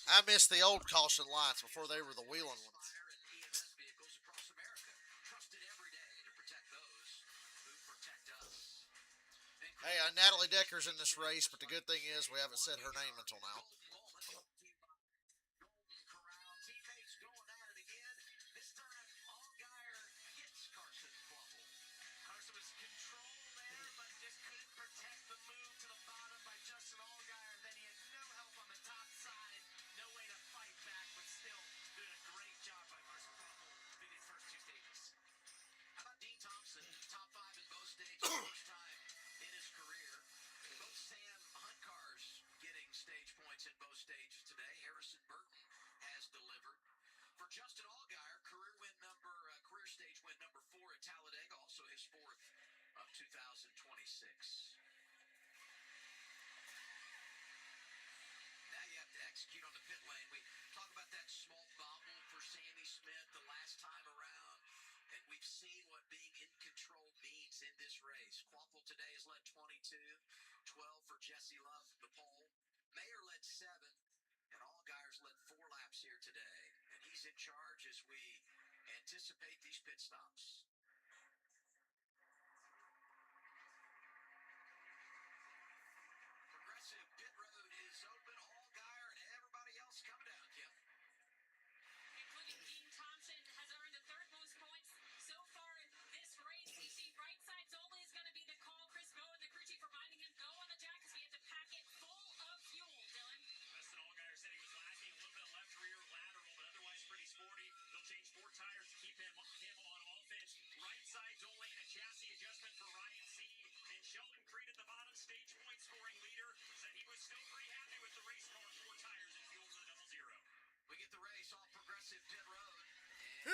I miss the old caution lights before they were the wheeling ones. Fire and EMS vehicles across America, trusted every day to protect those who protect us. Hey, Natalie Decker's in this race, but the good thing is we haven't said her name until now. Golden Corral teammates going at it again. This time, Allgaier hits Carson Quaffle. Carson was controlled there, but just couldn't protect the move to the bottom by Justin Allgaier. Then he had no help on the top side, no way to fight back, but still doing a great job by Carson Quaffle through these first two stages. How about Dean Thompson, top 5 in both stages, first time in his career. Both Sam Hunt cars getting stage points in both stages today. Harrison Burton has delivered. For Justin Allgaier, career stage win number 4 at Talladega, also his 4th of 2026. Now you have to execute on the pit lane. We talk about that small bobble for Sammy Smith the last time around, and we've seen what being in control means in this race. Quaffle today has led 22, 12 for Jesse Love from the pole. Mayer led 7, and Allgaier's led 4 laps here today. And he's in charge as we anticipate these pit stops. Progressive pit road is open. Allgaier and everybody else come down, Kim. Including Dean Thompson, has earned the third most points so far in this race. We see right sides only is going to be the call. Chris Bowen, the crew chief, reminding him go on the jack because we have to pack it full of fuel. Dylan. Justin Allgaier said he was lacking a little bit of left rear lateral, but otherwise pretty sporty. They'll change 4 tires to keep him on offense. Right side, only a chassis adjustment for Ryan Seed. And Sheldon Creed at the bottom, stage point scoring leader, said he was still pretty happy with the race car, 4 tires and fuel to the 0-0. We get the race off Progressive Pit Road.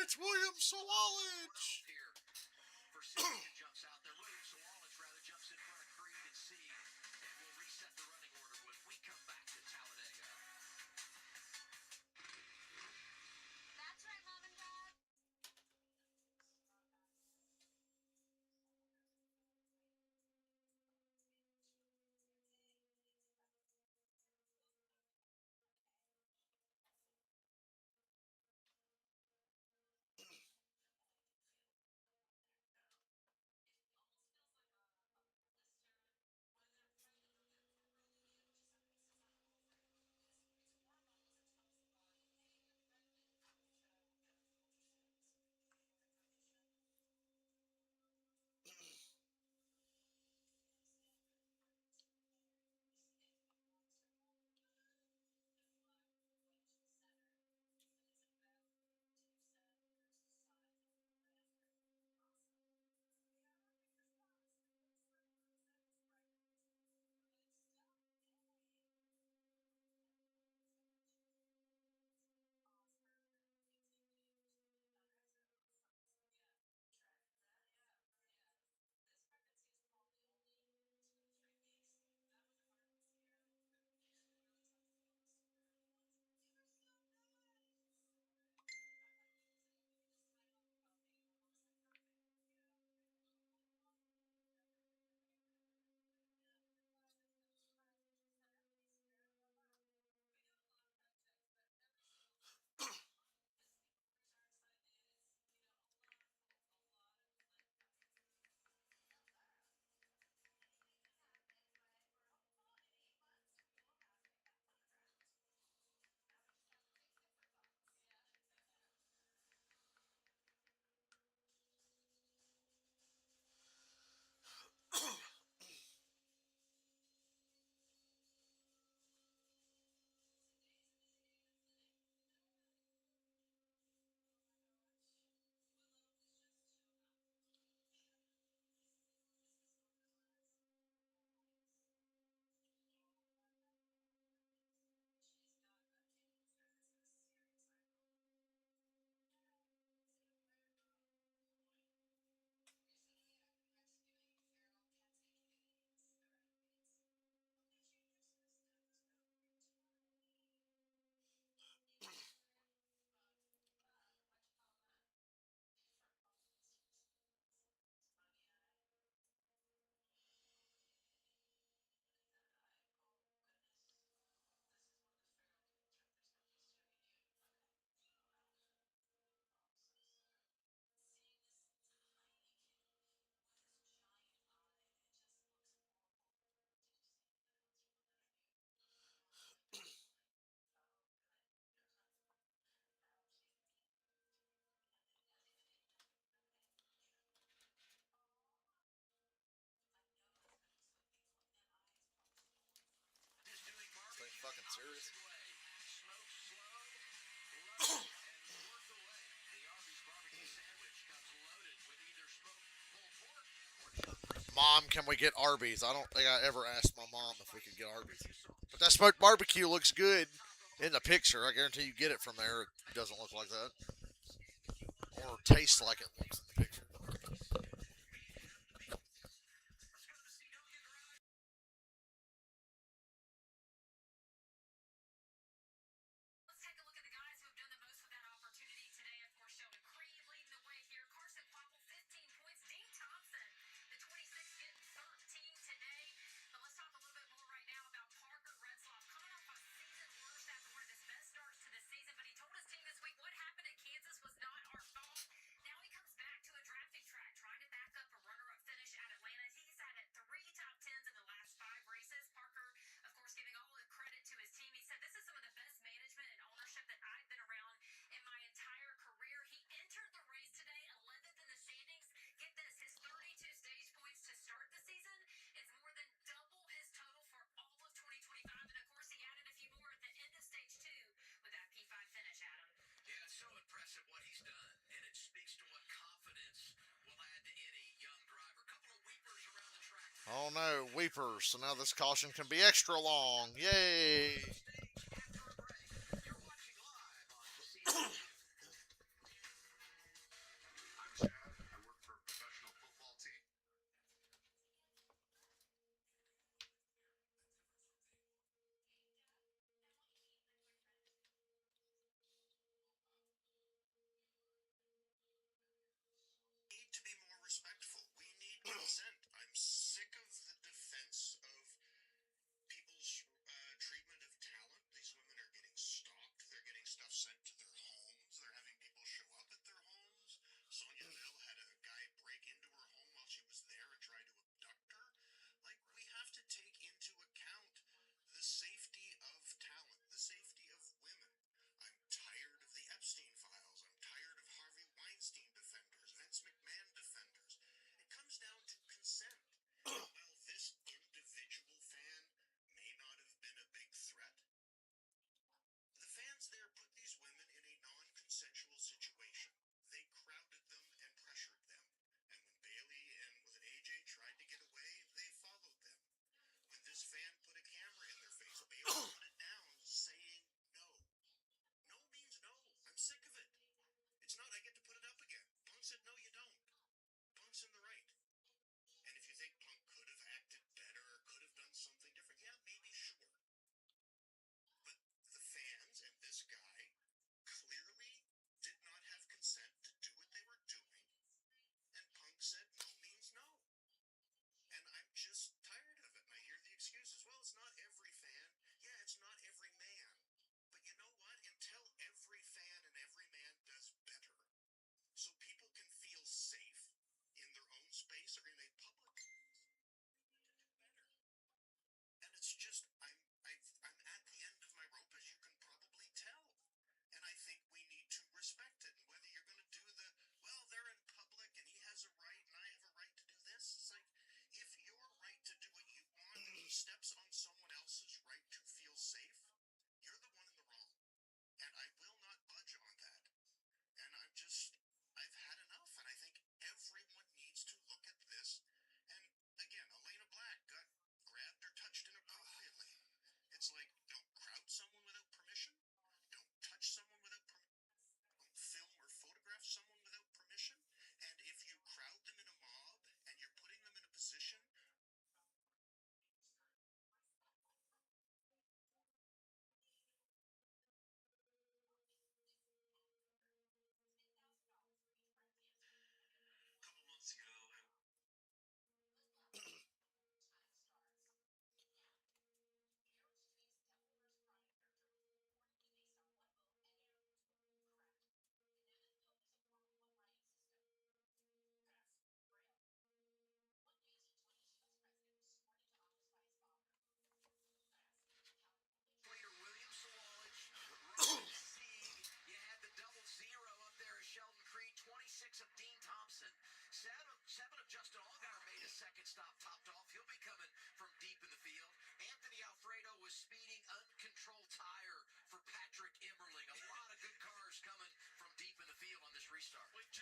It's William Sawalich. Here for Seed who jumps out there. William Sawalich rather jumps in front of Creed and Seed, and we'll reset the running order when we come back to Talladega. That's right, Mom and Dad. serious? Smoke slow, low, and work away. The Arby's barbecue sandwich comes loaded with either smoked pulled pork or chopped brisket. Mom, can we get Arby's? I don't think I ever asked my mom if we could get Arby's. But that smoked barbecue looks good in the picture. I guarantee you get it from there. It doesn't look like that. Or taste like it looks in the picture. Let's take a look at the guys who have done the most with that opportunity today. Of course, Sheldon Creed leading the way here. Carson Popple, 15 points. Dean Thompson, the 26, getting 13 today. But let's talk a little bit more right now about Parker Retzlaff coming off a season worst after one of his best starts to the season. But he told his team this week what happened at Kansas was not our fault. Now he comes back to a drafting track, trying to back up a runner-up finish at Atlanta. He's had 3 top 10s in the last 5 races. Parker, of course, giving all the credit to his team. He said, "This is some of the best management and ownership that I've been around in my entire career." He entered the race today 11th in the standings. Get this, his 32 stage points to start the season is more than double his total for all of 2025. And of course, he added a few more at the end of stage 2 with that P5 finish, Adam. Yeah, it's so impressive what he's done, and it speaks to what confidence will add to any young driver. A couple of weepers around the track. Oh no, weepers. So now this caution can be extra long. Yay! After a break, you're watching live on CBS. I'm Chad. I work for a professional football team. Need to be more respectful. We need consent. I'm sick of the defense of people's treatment of talent. These women are getting stalked. They're getting stuff sent to their homes. They're having people show up at their homes. Sonia Hill had a guy break into her home while she was there and try to abduct her. Like, we have to take into account the safety of talent, the safety of women. I'm tired of the Epstein files. I'm tired of Harvey Weinstein defenders, Vince McMahon defenders. It comes down to consent. While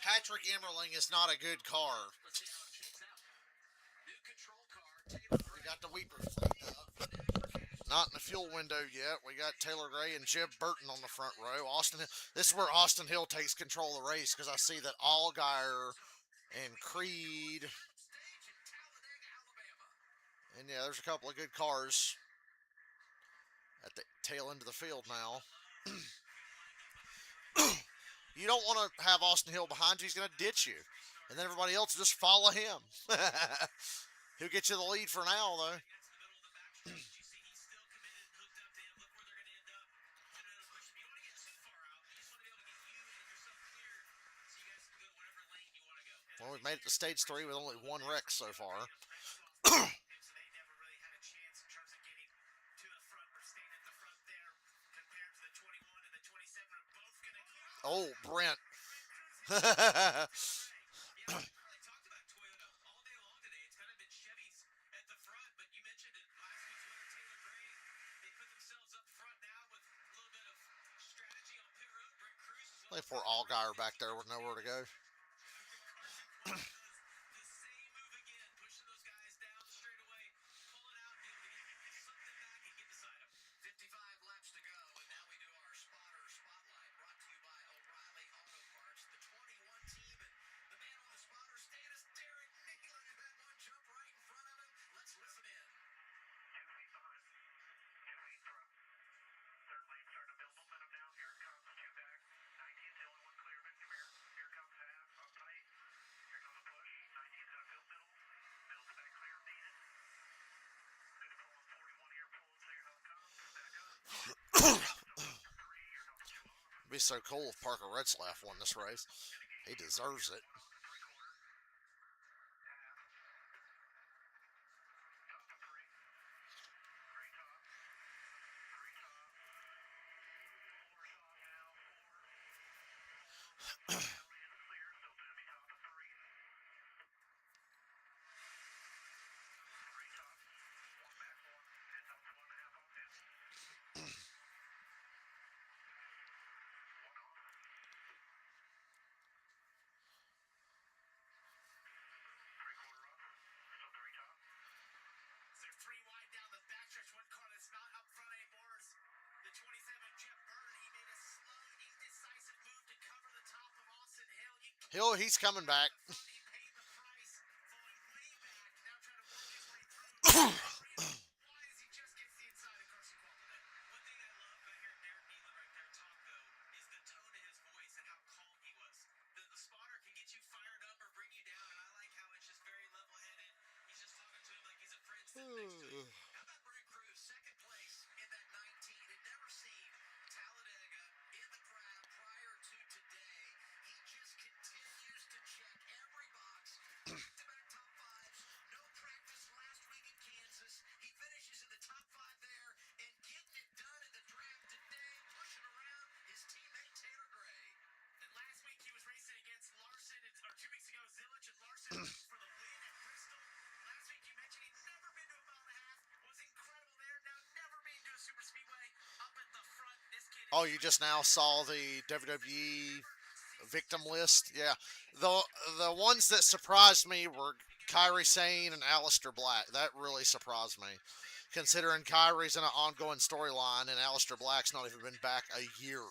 Patrick Emmerling is not a good car. Let's see how it shakes out. New control car, Taylor We Gray. got the Weeper cleaned up. Not in the fuel window yet. We got Taylor Gray and Jeb Burton on the front row. This is where Austin Hill takes control of the race because I see that Allgaier and Creed. Stage in Talladega, Alabama. And yeah, there's a couple of good cars at the tail end of the field now. You don't want to have Austin Hill behind you. He's going to ditch you. And then everybody else just follow him. He'll get you the lead for now, though. Well, we've made it to stage 3 with only one wreck so far. Oh, Brent. They poor Allgaier back there with nowhere to go. It'd be so cool if Parker Retzlaff won this race. He deserves it. Three wide down the backstretch. One car that's not up front anymore is the 27 Jeff Burton. He made a slow, indecisive move to cover the top of Austin Hill. He's coming back. He paid the price, falling way back. Now trying to work his way through. Why does he just get to the inside of Carson Quality? One thing I love about hearing Derek Nealon right there talk, though, is the tone of his voice and how calm he was. The spotter can get you fired up or bring you down, and I like how it's just very level-headed. He's just talking to him like he's a friend sitting next to him. How about Brent Cruz, second place in that 19? Had never seen Talladega in the grab prior to today. He just continues to check every box. Back-to-back top fives. No practice last week in Kansas. He finishes in the top 5 there and getting it done in the draft today, pushing around his teammate Taylor Gray. And last week he was racing against Larson, or 2 weeks ago, Zilich and Larson for the win at Bristol. Last week you mentioned he'd never been to a mile and a half, was incredible there. Now never been to a super speedway. Up at the front, this kid. Oh, you just now saw the WWE victim list? Yeah. The ones that surprised me were Kyrie Sane and Aleister Black. That really surprised me. Considering Kyrie's in an ongoing storyline and Aleister Black's not even been back a year.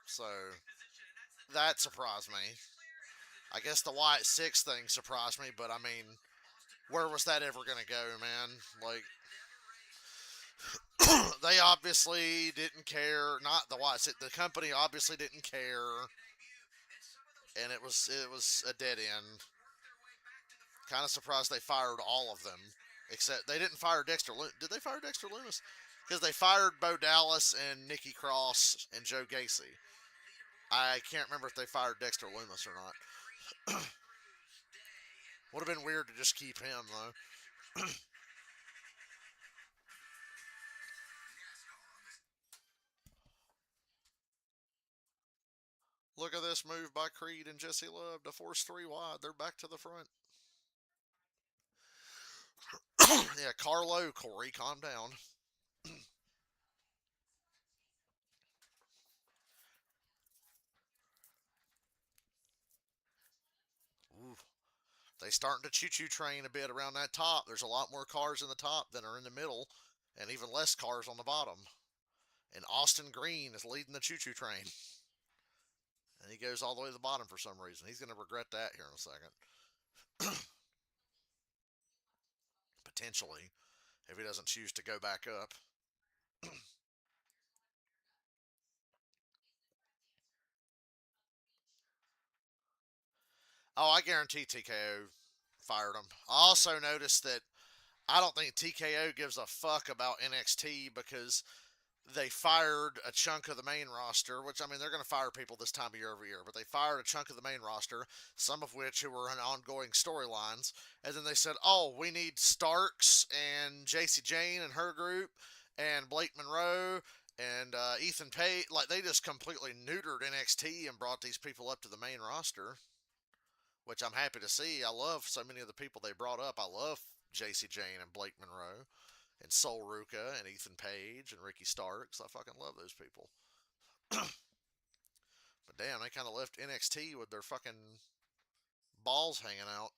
So, that surprised me. I guess the White 6 thing surprised me, but I mean, where was that ever going to go, man? Like, they obviously didn't care. Not the White 6. The company obviously didn't care. And it was a dead end. Kind of surprised they fired all of them. Except they didn't fire Dexter Loomis. Did they fire Dexter Loomis? Because they fired Bo Dallas and Nikki Cross and Joe Gacy. I can't remember if they fired Dexter Loomis or not. Would have been weird to just keep him, though. Look at this move by Creed and Jesse Love to force 3 wide. They're back to the front. Yeah, Carlo, Corey, calm down. They starting to choo-choo train a bit around that top. There's a lot more cars in the top than are in the middle, and even less cars on the bottom. And Austin Green is leading the choo-choo train. And he goes all the way to the bottom for some reason. He's going to regret that here in a second. Potentially, if he doesn't choose to go back up. Oh, I guarantee TKO fired him. I also noticed that I don't think TKO gives a fuck about NXT because they fired a chunk of the main roster, which, I mean, they're going to fire people this time of year every year, but they fired a chunk of the main roster, some of which who were in ongoing storylines, and then they said, oh, we need Starks and JC Jane and her group and Blake Monroe and Ethan Page. Like, they just completely neutered NXT and brought these people up to the main roster, which I'm happy to see. I love so many of the people they brought up. I love JC Jane and Blake Monroe and Sol Ruka and Ethan Page and Ricky Starks. I fucking love those people. But damn, they kind of left NXT with their fucking balls hanging out.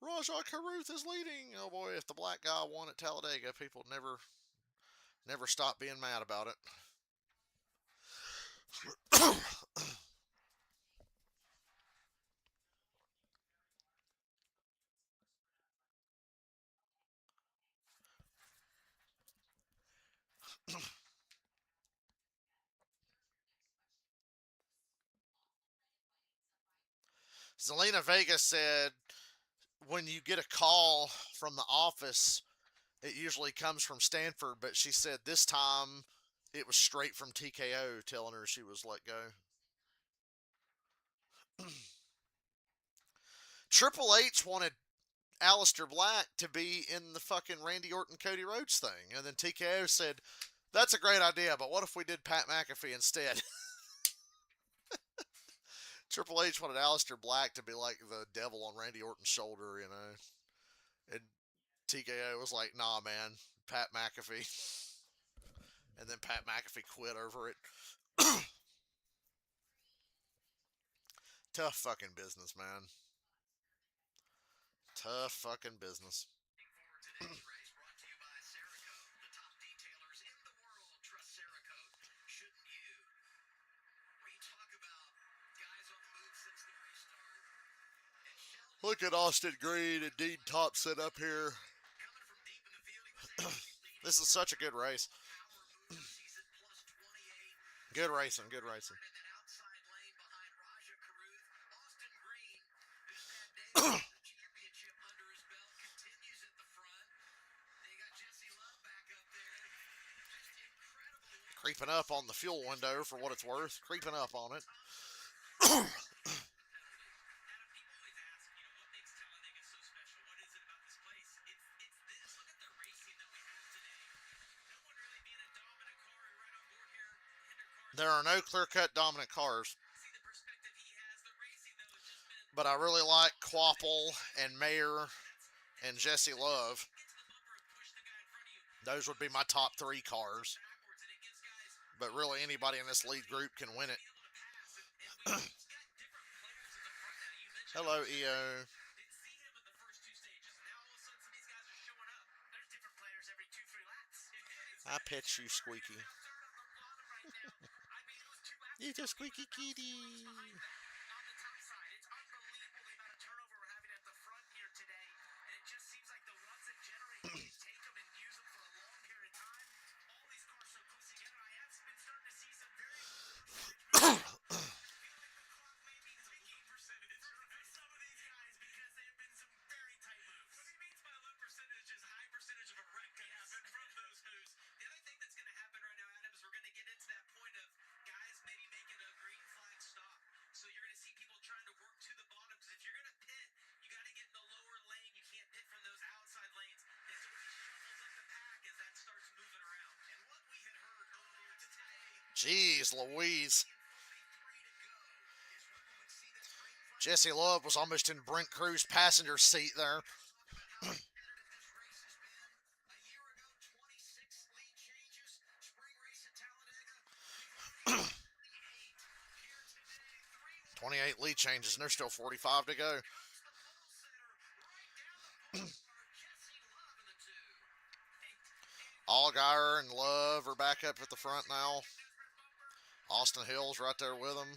Raja Caruth is leading. Oh boy, if the black guy won at Talladega, people never stop being mad about it. Zelina Vega said when you get a call from the office, it usually comes from Stanford, but she said this time it was straight from TKO telling her she was let go. Triple H wanted Aleister Black to be in the fucking Randy Orton Cody Rhodes thing, and then TKO said, that's a great idea, but what if we did Pat McAfee instead? Triple H wanted Aleister Black to be like the devil on Randy Orton's shoulder, you know. And TKO was like, nah, man, Pat McAfee. And then Pat McAfee quit over it. Tough fucking business, man. Tough fucking business. Look at Austin Green and Dean Thompson up here. This is such a good race. Good racing, good racing. Creeping up on the fuel window for what it's worth. Creeping up on it. There are no clear-cut dominant cars. But I really like Quapple and Mayer and Jesse Love. Those would be my top 3 cars. But really, anybody in this lead group can win it. Hello, EO. I pet you, Squeaky. You're a squeaky kitty. Jeez Louise. Jesse Love was almost in Brent Cruz's passenger seat there. 28 lead changes, and there's still 45 to go. Allgaier and Love are back up at the front now. Austin Hill's right there with them.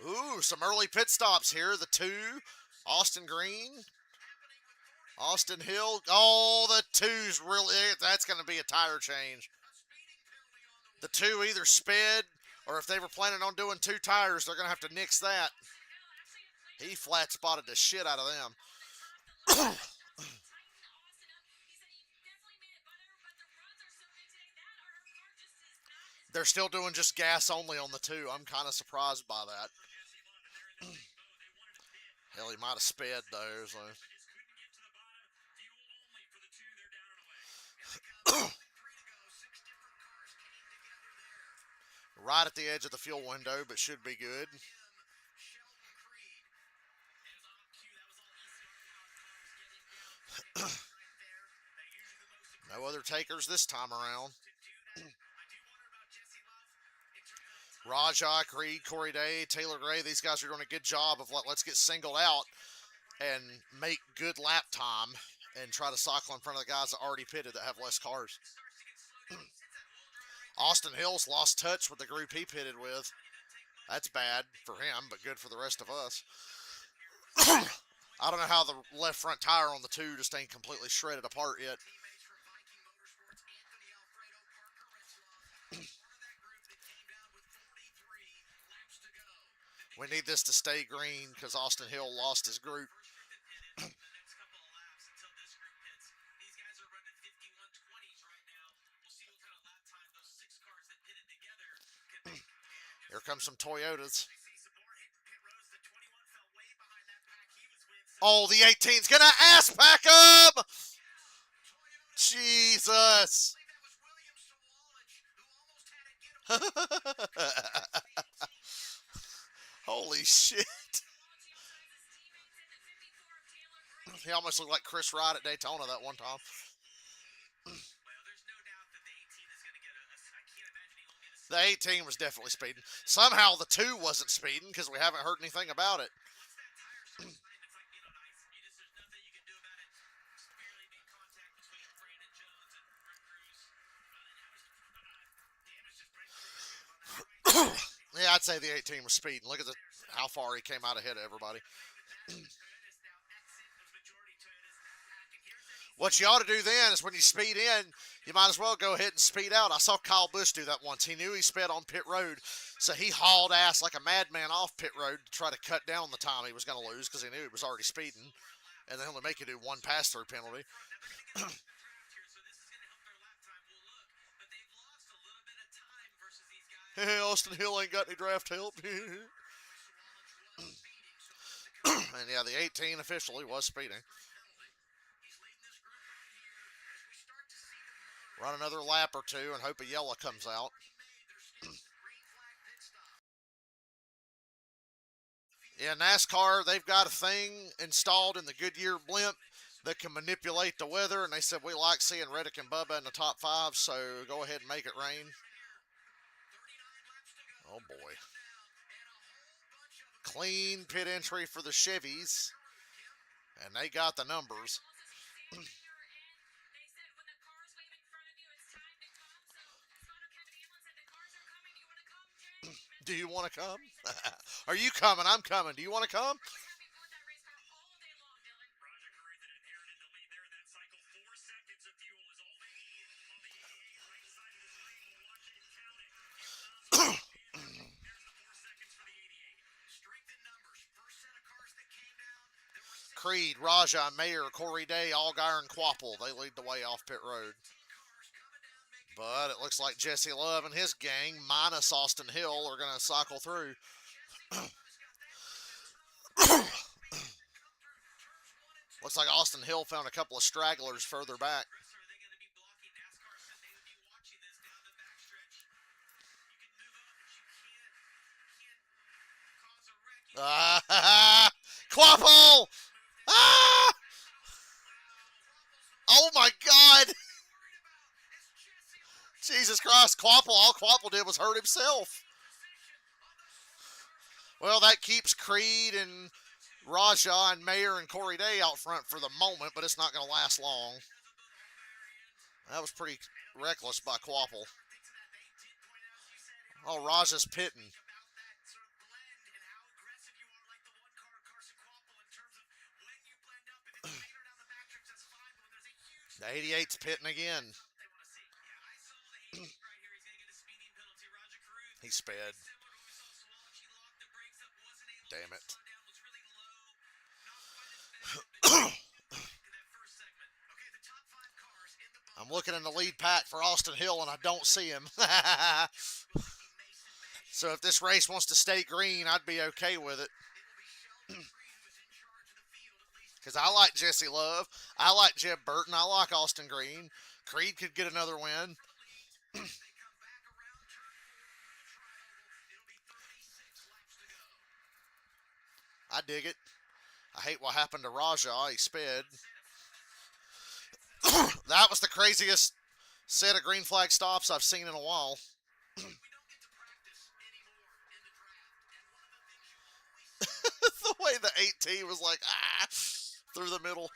Ooh, some early pit stops here. The two, Austin Green, Austin Hill. Oh, the two's really, that's going to be a tire change. The two either sped, or if they were planning on doing two tires, they're going to have to nix that. He flat spotted the shit out of them. They're still doing just gas only on the two. I'm kind of surprised by that. Hell, he might have sped though. So. Right at the edge of the fuel window, but should be good. No other takers this time around. Rajah, Creed, Corey Day, Taylor Gray, these guys are doing a good job of let's get singled out and make good lap time and try to cycle in front of the guys that already pitted that have less cars. Austin Hill's lost touch with the group he pitted with. That's bad for him, but good for the rest of us. I don't know how the left front tire on the two just ain't completely shredded apart yet. We need this to stay green because Austin Hill lost his group. Here comes some Toyotas. Oh, the 18's going to ass pack him! Jesus! Holy shit. He almost looked like Chris Wright at Daytona that one time. The 18 was definitely speeding. Somehow the 2 wasn't speeding because we haven't heard anything about it. Yeah, I'd say the 18 was speeding. Look at how far he came out ahead of everybody. What you ought to do then is when you speed in, you might as well go ahead and speed out. I saw Kyle Busch do that once. He knew he sped on pit road, so he hauled ass like a madman off pit road to try to cut down the time he was going to lose because he knew he was already speeding, and they only make you do one pass-through penalty. Hey, Austin Hill ain't got any draft help. And yeah, the 18 officially was speeding. Run another lap or two and hope a yellow comes out. Yeah, NASCAR, they've got a thing installed in the Goodyear blimp that can manipulate the weather, and they said we like seeing Reddick and Bubba in the top 5, so go ahead and make it rain. Oh boy. Clean pit entry for the Chevys, and they got the numbers. Do you want to come? Are you coming? I'm coming. Do you want to come? Roger Carruth that inherited the lead there in that cycle. 4 seconds of fuel is all they need on the 88 right side of the screen. We'll watch it and count it. Here's the 4 seconds for the 88. Strength in numbers. First set of cars that came down, there were 6 Creed, Raja, Mayer, Corey Day, Allgaier, and Quapple. They lead the way off pit road. cars coming down, making But it looks like Jesse Love and his gang, minus Austin Hill, are going to cycle through. Looks like Austin Hill found a couple of stragglers further back. Chris, are they going to be blocking? NASCAR said they would be watching this down the backstretch. You can move up, but you can't cause a wreck. Quapple! Ah! Oh my God! Jesus Christ, Quapple, all Quapple did was hurt himself. Well, that keeps Creed and Raja and Mayer and Corey Day out front for the moment, but it's not going to last long. That was pretty reckless by Quapple. Oh, Raja's pitting. The 88's pitting again. He sped. Damn it. I'm looking in the lead pack for Austin Hill, and I don't see him. So if this race wants to stay green, I'd be okay with it. Because I like Jesse Love. I like Jeb Burton. I like Austin Green. Creed could get another win. I dig it. I hate what happened to Raja. He sped. That was the craziest set of green flag stops I've seen in a while. The way the 8T was like, through the middle.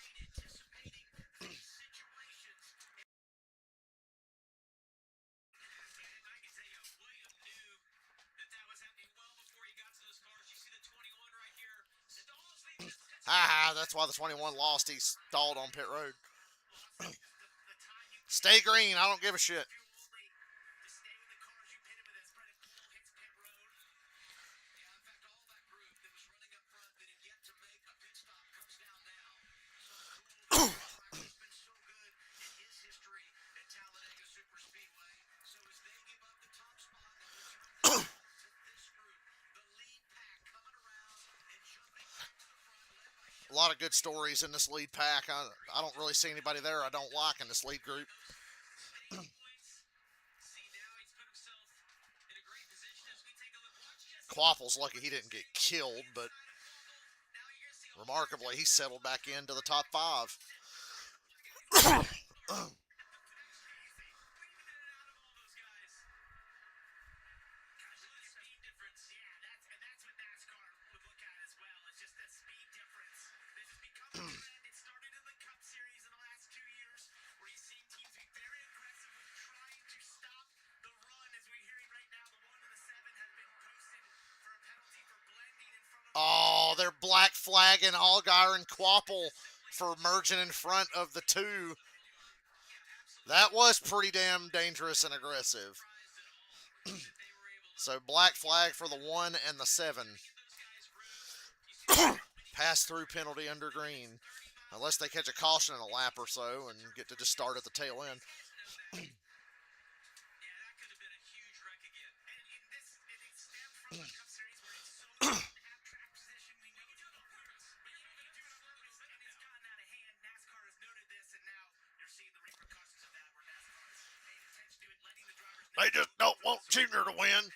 That's why the 21 lost. He stalled on pit road. Stay green. I don't give a shit. A lot of good stories in this lead pack. I don't really see anybody there I don't like in this lead group. Quapple's lucky he didn't get killed, but remarkably, he settled back into the top 5. Oh, they're black flagging Allgaier and Quapple for merging in front of the 2. That was pretty damn dangerous and aggressive. So black flag for the 1 and the 7. Pass through penalty under green. Unless they catch a caution in a lap or so and get to just start at the tail end. They just don't want Junior to win.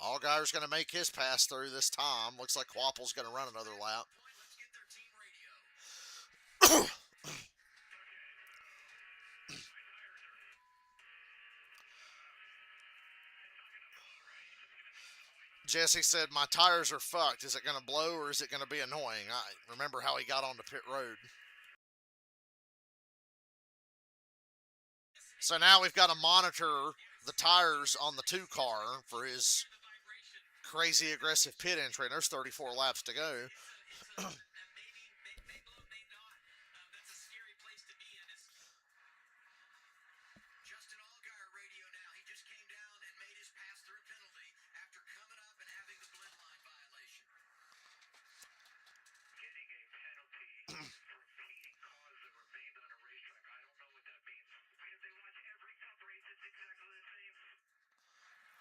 Allgaier's going to make his pass through this time. Looks like Quapple's going to run another lap. Jesse said, my tires are fucked. Is it going to blow or is it going to be annoying? I remember how he got onto pit road. So now we've got to monitor the tires on the 2 car for his crazy aggressive pit entry. And there's 34 laps to go. Justin Allgaier radio now. He just came down and made his pass-through penalty after coming up and having the blend line violation. Getting a penalty for impeding cars that remained on a racetrack. I don't know what that means. If they watch every Cup race, it's exactly the same.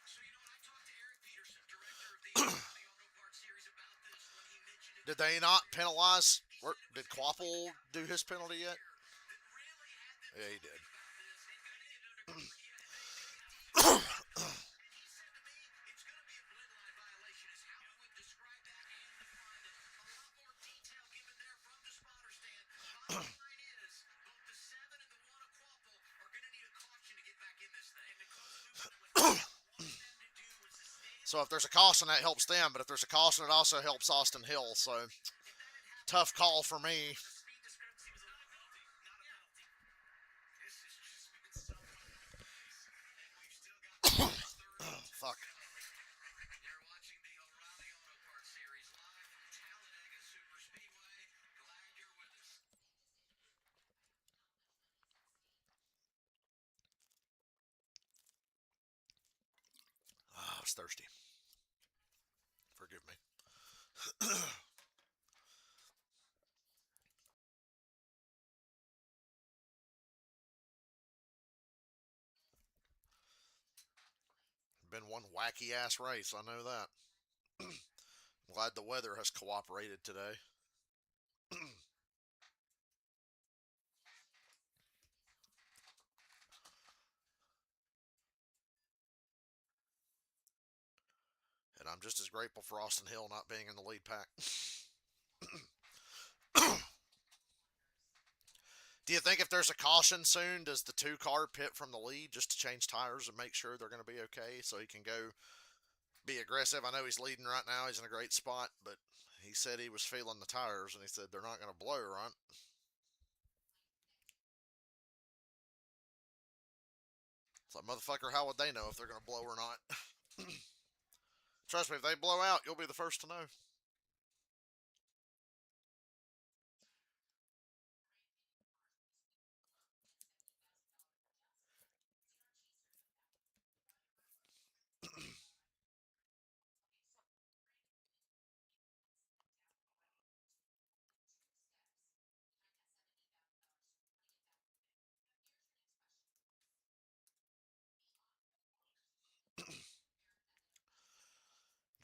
So, you know what? I talked to Eric Peterson, director of the Auto Parts Series, about this when he mentioned it. Did they not penalize? Did Quapple do his penalty yet? Yeah, he did. So if there's a caution, that helps them. But if there's a caution, it also helps Austin Hill. So tough call for me. Fuck. You're watching the O'Reilly Auto Parts Series live from Talladega Superspeedway. Glad you're with us. I was thirsty. Forgive me. Been one wacky ass race, I know that. Glad the weather has cooperated today. And I'm just as grateful for Austin Hill not being in the lead pack. Do you think if there's a caution soon, does the 2 car pit from the lead just to change tires and make sure they're going to be okay so he can go be aggressive? I know he's leading right now. He's in a great spot, but he said he was feeling the tires, and he said they're not going to blow, right? It's like, motherfucker, how would they know if they're going to blow or not? Trust me, if they blow out, you'll be the first to know.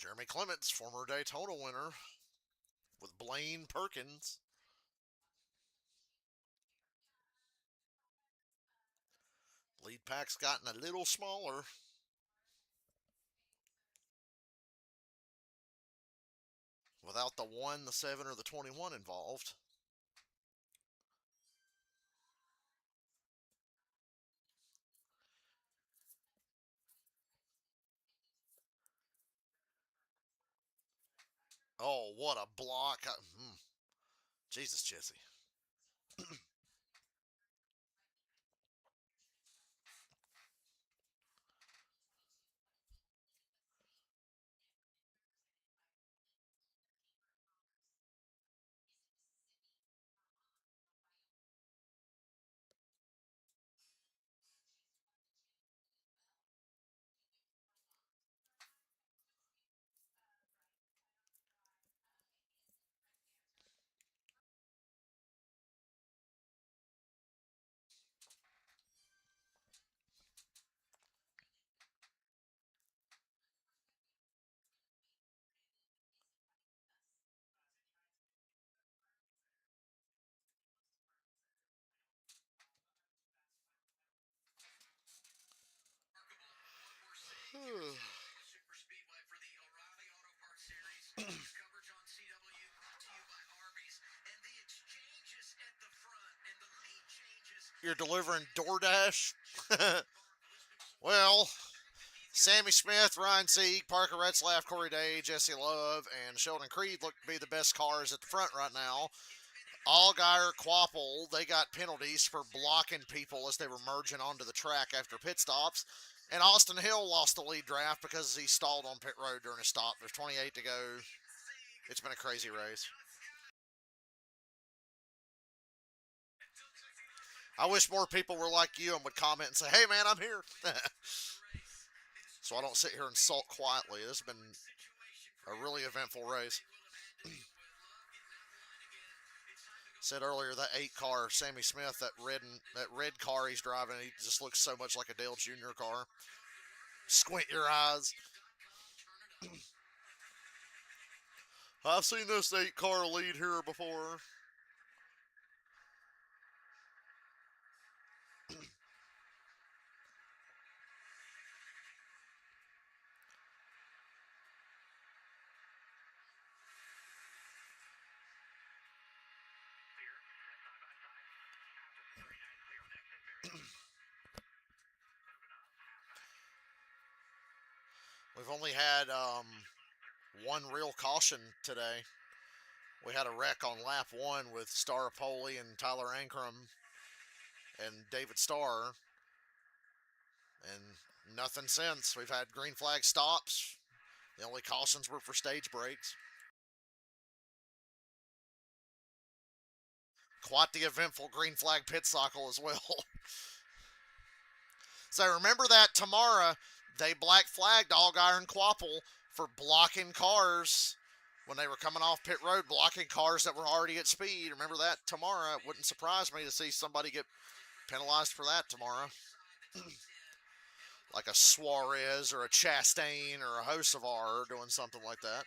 Jeremy Clements, former Daytona winner, with Blaine Perkins. Lead pack's gotten a little smaller. Without the 1, the 7, or the 21 involved. Oh, what a block. Jesus, Jesse. Super Speedway for the O'Reilly Auto Parts Series. Coverage on CW brought to you by Arby's. And the exchanges at the front and the lead changes. You're delivering DoorDash? Well, Sammy Smith, Ryan Sieg, Parker Retzlaff, Corey Day, Jesse Love, and Sheldon Creed look to be the best cars at the front right now. Allgaier, Quapple, they got penalties for blocking people as they were merging onto the track after pit stops. And Austin Hill lost the lead draft because he stalled on pit road during a stop. There's 28 to go. It's been a crazy race. I wish more people were like you and would comment and say, hey man, I'm here. So I don't sit here and sulk quietly. This has been a really eventful race. Said earlier that 8 car, Sammy Smith, that red car he's driving, he just looks so much like a Dale Jr. car. Squint your eyes. I've seen this 8 car lead here before. We've only had one real caution today. We had a wreck on lap 1 with Staropoli and Tyler Ankrum and David Starr. And nothing since. We've had green flag stops. The only cautions were for stage breaks. Quite the eventful green flag pit cycle as well. So remember that tomorrow they black flagged Allgaier and Quapple for blocking cars when they were coming off pit road, blocking cars that were already at speed. Remember that tomorrow. It wouldn't surprise me to see somebody get penalized for that tomorrow. Like a Suarez or a Chastain or a Hocevar doing something like that.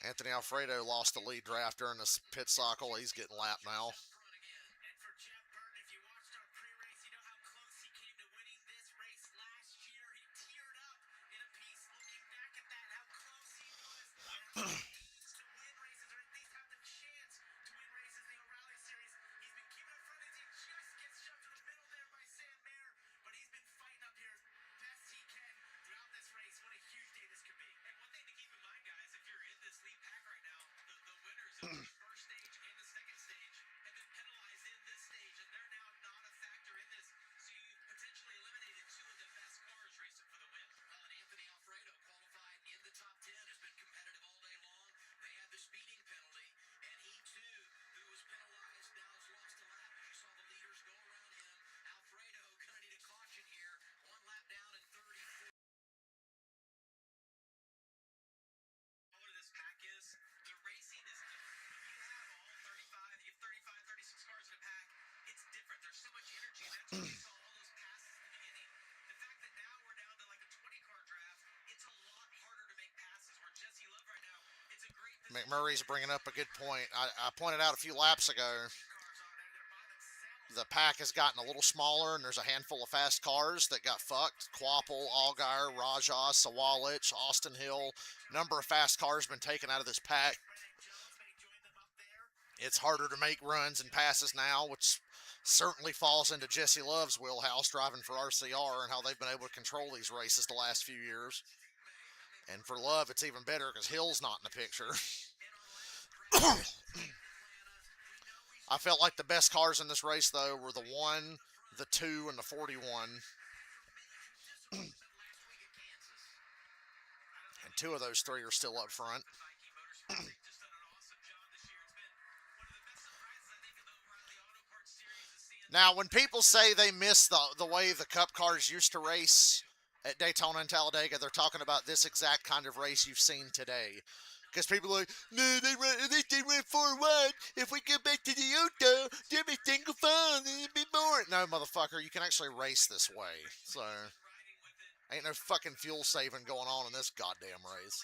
Anthony Alfredo lost the lead draft during this pit cycle. He's getting lapped now. McMurray's bringing up a good point. I pointed out a few laps ago, the pack has gotten a little smaller, and there's a handful of fast cars that got fucked. Quapple, Allgaier, Rajah, Sawalich, Austin Hill. Number of fast cars been taken out of this pack. It's harder to make runs and passes now, which certainly falls into Jesse Love's wheelhouse, driving for RCR, and how they've been able to control these races the last few years. And for Love, it's even better because Hill's not in the picture. I felt like the best cars in this race, though, were the 1, the 2, and the 41. And 2 of those 3 are still up front. Now, when people say they miss the way the Cup cars used to race at Daytona and Talladega, they're talking about this exact kind of race you've seen today. Because people are like, no, at least they ran 4-1. If we get back to the Auto, they'll be single fun. It'll be more. No, motherfucker, you can actually race this way. So, ain't no fucking fuel saving going on in this goddamn race.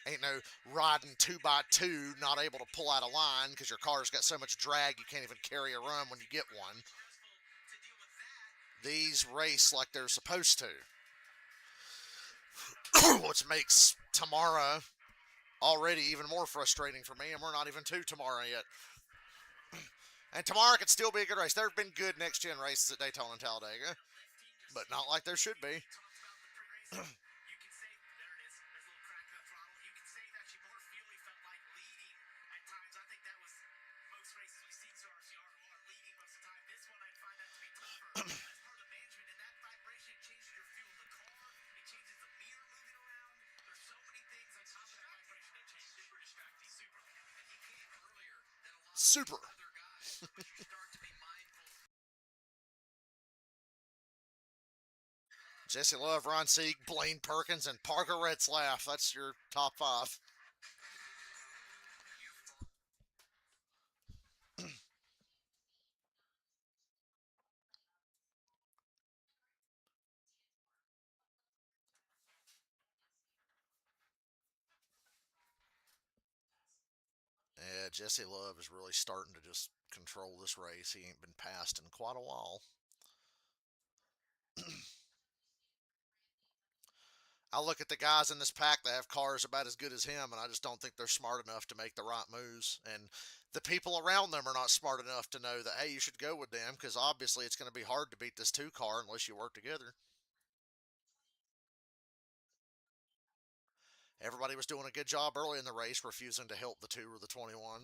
Ain't no riding 2x2, not able to pull out a line because your car's got so much drag you can't even carry a run when you get one. These race like they're supposed to. Which makes tomorrow already even more frustrating for me, and we're not even to tomorrow yet. And tomorrow could still be a good race. There have been good next-gen races at Daytona and Talladega, but not like there should be. You can say, there it is, there's a little crack in the throttle. You can say that she more fuely felt like leading at times. I think that was most races we've seen so RCR who are leading most of the time. This one, I'd find that to be tougher. That's part of the management, and that vibration, it changes your fuel in the car. It changes the mirror moving around. There's so many things on top of that vibration that change. Super distracting. Super. And he came earlier than a lot Super. of other guys, but you start to be mindful. Jesse Love, Ron Sieg, Blaine Perkins, and Parker Retzlaff. That's your top 5. Yeah, Jesse Love is really starting to just control this race. He ain't been passed in quite a while. I look at the guys in this pack that have cars about as good as him, and I just don't think they're smart enough to make the right moves. And the people around them are not smart enough to know that, hey, you should go with them, because obviously it's going to be hard to beat this 2 car unless you work together. Everybody was doing a good job early in the race, refusing to help the 2 or the 21.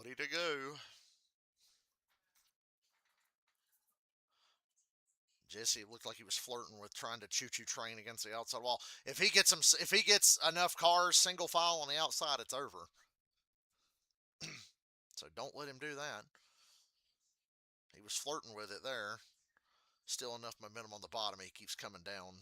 $20 to go. Jesse looked like he was flirting with trying to choo-choo train against the outside wall. If he gets enough cars single file on the outside, it's over. So don't let him do that. He was flirting with it there. Still enough momentum on the bottom. He keeps coming down.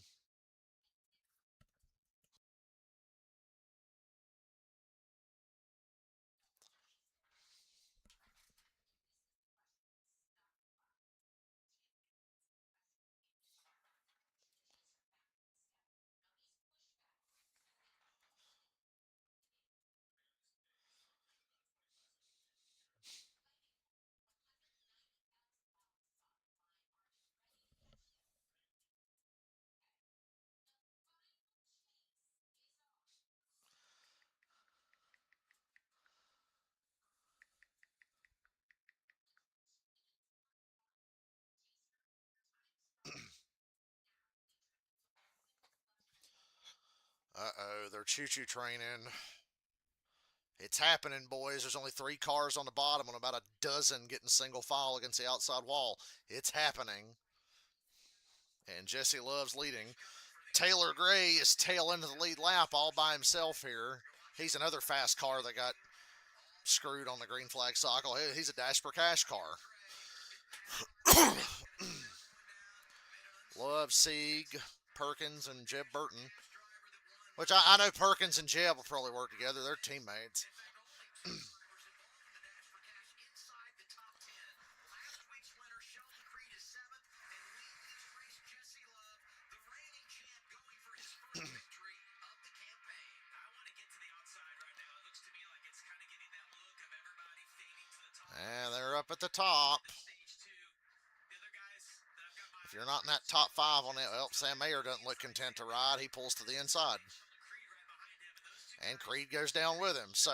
Uh-oh, they're choo-choo training. It's happening, boys. There's only 3 cars on the bottom and about a dozen getting single file against the outside wall. It's happening. And Jesse Love's leading. Taylor Gray is tail into the lead lap all by himself here. He's another fast car that got screwed on the green flag cycle. He's a Dash for Cash car. Love, Sieg, Perkins, and Jeb Burton. Which I know Perkins and Jeb will probably work together. They're teammates. And they're up at the top. If you're not in that top 5 on it, well, Sam Mayer doesn't look content to ride. He pulls to the inside. And Creed goes down with him. So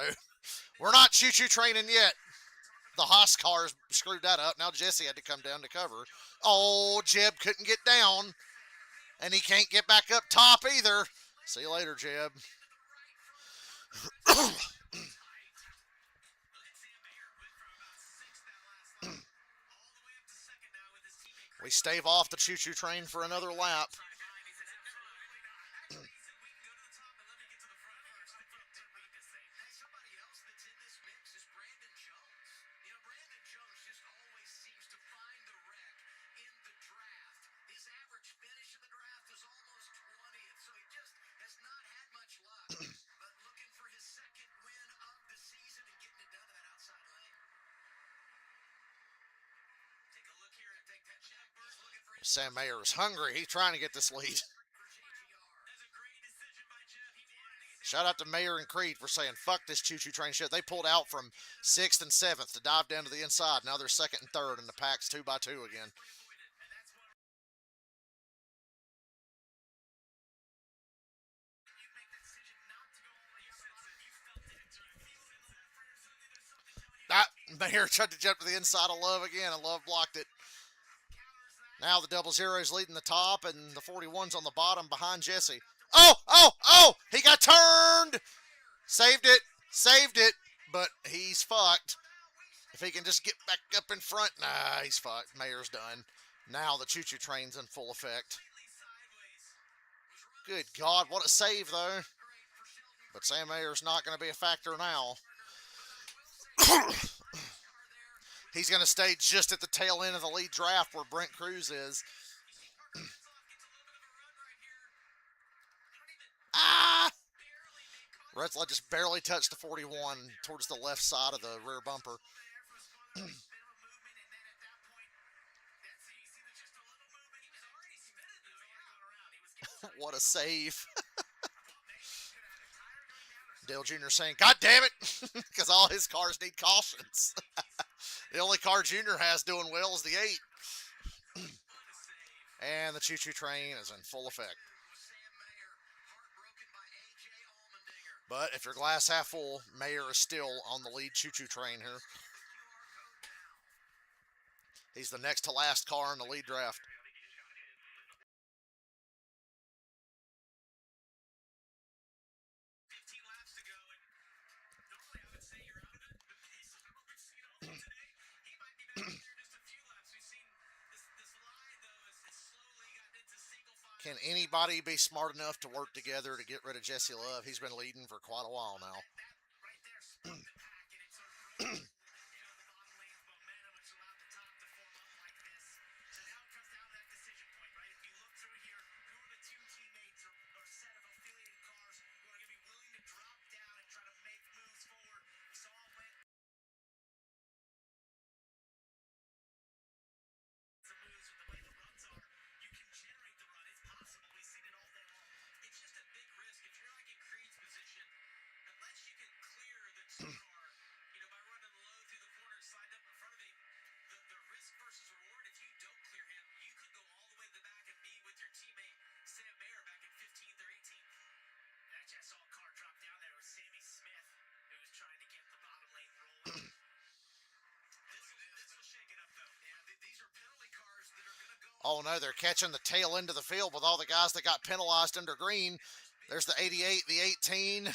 we're not choo-choo training yet. The Haas cars screwed that up. Now Jesse had to come down to cover. Oh, Jeb couldn't get down. And he can't get back up top either. See you later, Jeb. We stave off the choo-choo train for another lap. Sam Mayer is hungry. He's trying to get this lead. Shout out to Mayer and Creed for saying, fuck this choo-choo train shit. They pulled out from 6th and 7th to dive down to the inside. Now they're 2nd and 3rd, and the pack's 2x2 again. Mayer tried to jump to the inside of Love again, and Love blocked it. Now the 00's leading the top, and the 41's on the bottom behind Jesse. Oh! He got turned! Saved it, but he's fucked. If he can just get back up in front, nah, he's fucked. Mayer's done. Now the choo-choo train's in full effect. Good God, what a save, though. But Sam Mayer's not going to be a factor now. He's going to stay just at the tail end of the lead draft where Brent Cruz is. Retzlaff just barely touched the 41 towards the left side of the rear bumper. What a save. Dale Jr. saying, God damn it, because all his cars need cautions. The only car Jr. has doing well is the 8. And the choo-choo train is in full effect. But if you're glass half full, Mayer is still on the lead choo-choo train here. He's the next to last car in the lead draft. Can anybody be smart enough to work together to get rid of Jesse Love? He's been leading for quite a while now. Oh no, they're catching the tail end of the field with all the guys that got penalized under green. There's the 88, the 18.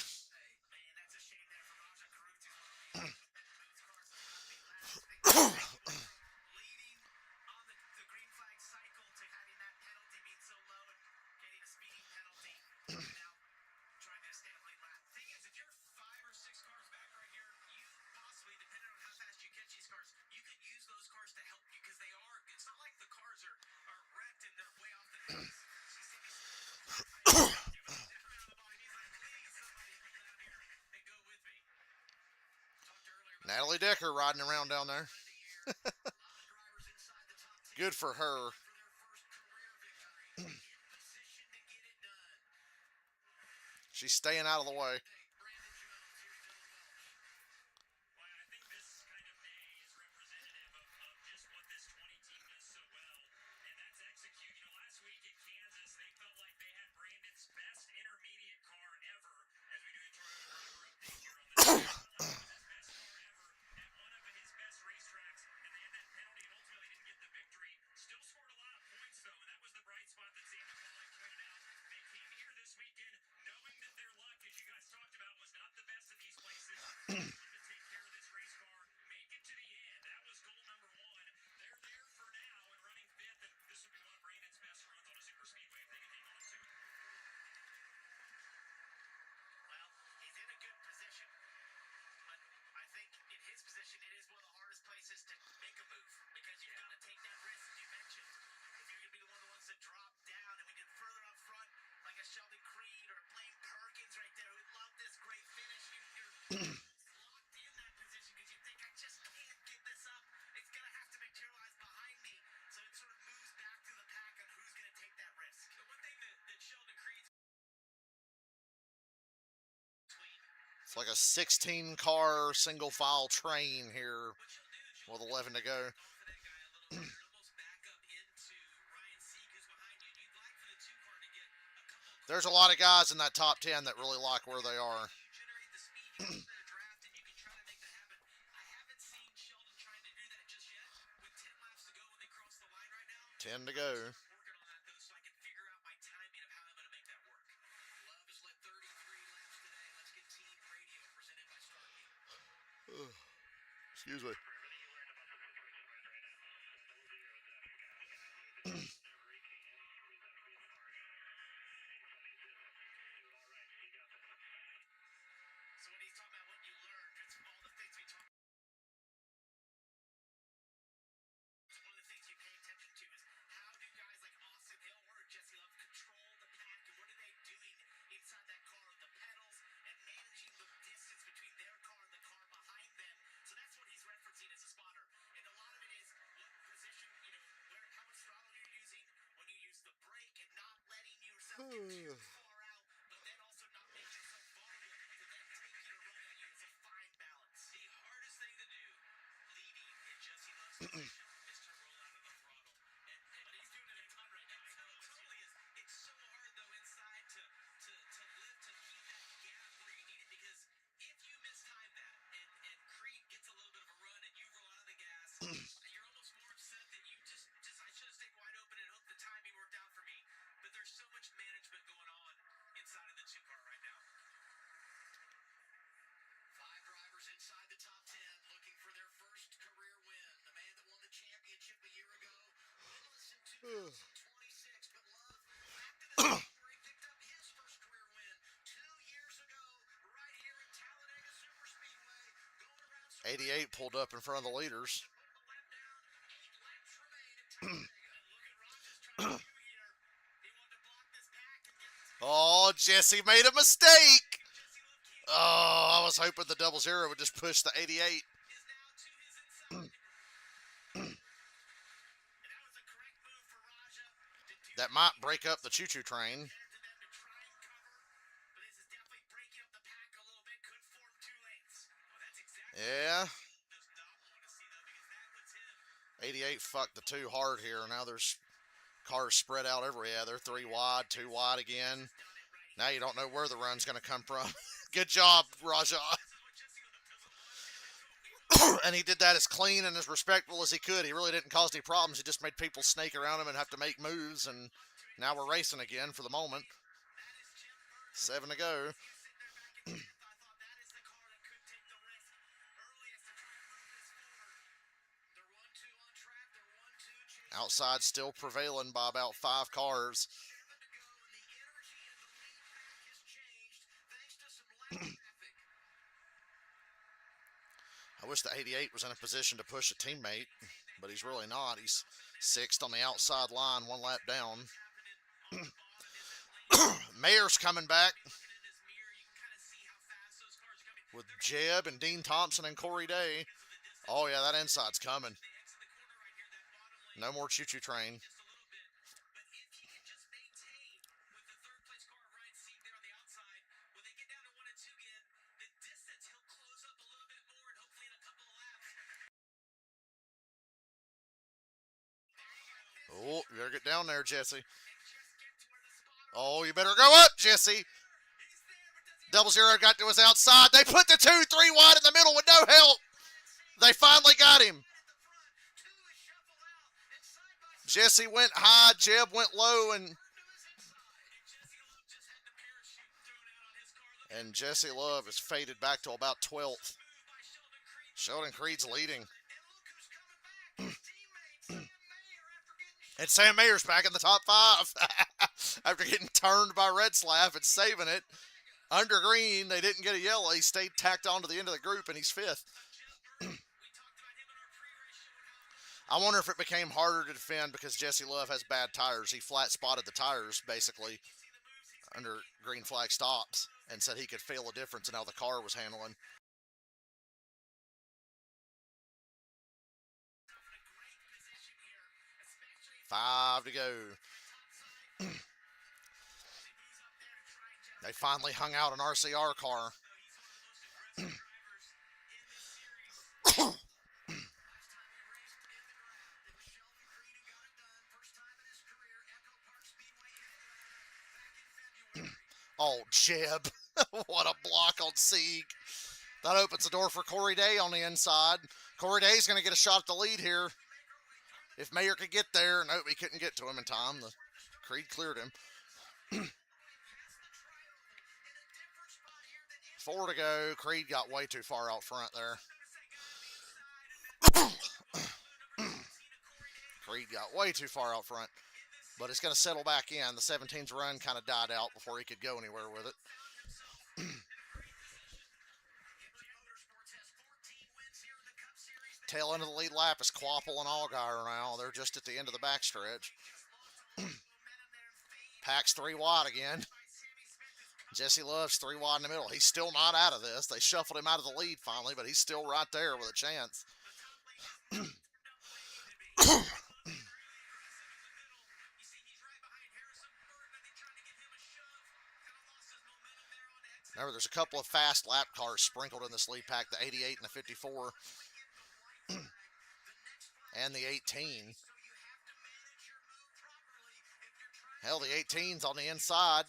Natalie Decker riding around down there. Good for her. She's staying out of the way. like a 16-car single-file train here with 11 to go. There's a lot of guys in that top 10 that really like where they are. 10 to go. Excuse me. Inside the top 10, looking for their first career win. The man that won the championship a year ago, winless in 2026, but Love back to the stage where he picked up his first career win 2 years ago, right here at Talladega Superspeedway. Going around 88 pulled up in front of the leaders. Oh, Jesse made a mistake. Oh, I was hoping the 00 would just push the 88. That might break up the choo-choo train. Yeah. 88 fucked the 2 hard here. Now there's cars spread out everywhere. Yeah, they're 3 wide, 2 wide again. Now you don't know where the run's going to come from. Good job, Raja. And he did that as clean and as respectful as he could. He really didn't cause any problems. He just made people snake around him and have to make moves. And now we're racing again for the moment. 7 to go. Outside still prevailing by about 5 cars. I wish the 88 was in a position to push a teammate, but he's really not. He's 6th on the outside line, 1 lap down. Mayer's coming back with Jeb and Dean Thompson and Corey Day. Oh, yeah, that inside's coming. No more choo-choo train. Oh, you better get down there, Jesse. Oh, you better go up, Jesse. 00 got to his outside. They put the 2-3 wide in the middle with no help. They finally got him. Jesse went high, Jeb went low, and Jesse Love has faded back to about 12th. Sheldon Creed's leading. And Sam Mayer's back in the top 5 after getting turned by Redslaff and saving it. Under green, they didn't get a yellow. He stayed tacked on to the end of the group, and he's 5th. I wonder if it became harder to defend because Jesse Love has bad tires. He flat spotted the tires, basically, under green flag stops, and said he could feel a difference in how the car was handling. Five to go. They finally hung out an RCR car. Oh, Jeb. What a block on Sieg. That opens the door for Corey Day on the inside. Corey Day's going to get a shot at the lead here. If Mayer could get there. Nope, he couldn't get to him in time. The Creed cleared him. 4 to go. Creed got way too far out front there. Creed got way too far out front. But it's going to settle back in. The 17's run kind of died out before he could go anywhere with it. Tail end of the lead lap is Quapple and Allgaier now. They're just at the end of the backstretch. Pack's 3 wide again. Jesse Love's 3 wide in the middle. He's still not out of this. They shuffled him out of the lead finally, but he's still right there with a chance. Remember, there's a couple of fast lap cars sprinkled in this lead pack, the 88 and the 54. And the 18. Hell, the 18's on the inside.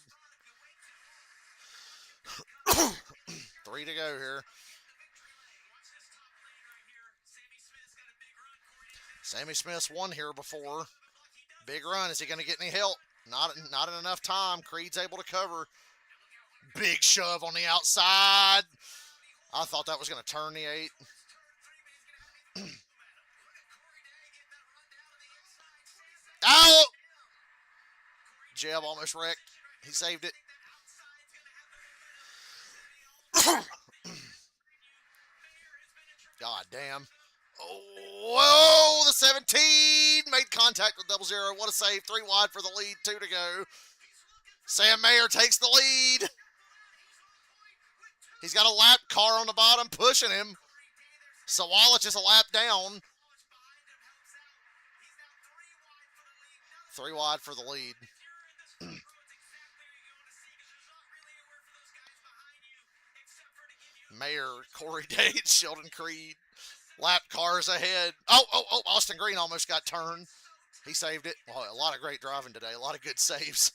3 to go here. Sammy Smith's won here before. Big run. Is he going to get any help? Not in enough time. Creed's able to cover. Big shove on the outside. I thought that was going to turn the 8. Out! Jeb almost wrecked. He saved it. God damn. Oh, whoa, the 17 made contact with 00. What a save. 3 wide for the lead. 2 to go. Sam Mayer takes the lead. He's got a lap car on the bottom pushing him. Sawalich is a lap down. 3 wide for the lead. Mayer, Corey Day, Sheldon Creed. Lap cars ahead. Oh, Austin Green almost got turned. He saved it. Oh, a lot of great driving today. A lot of good saves.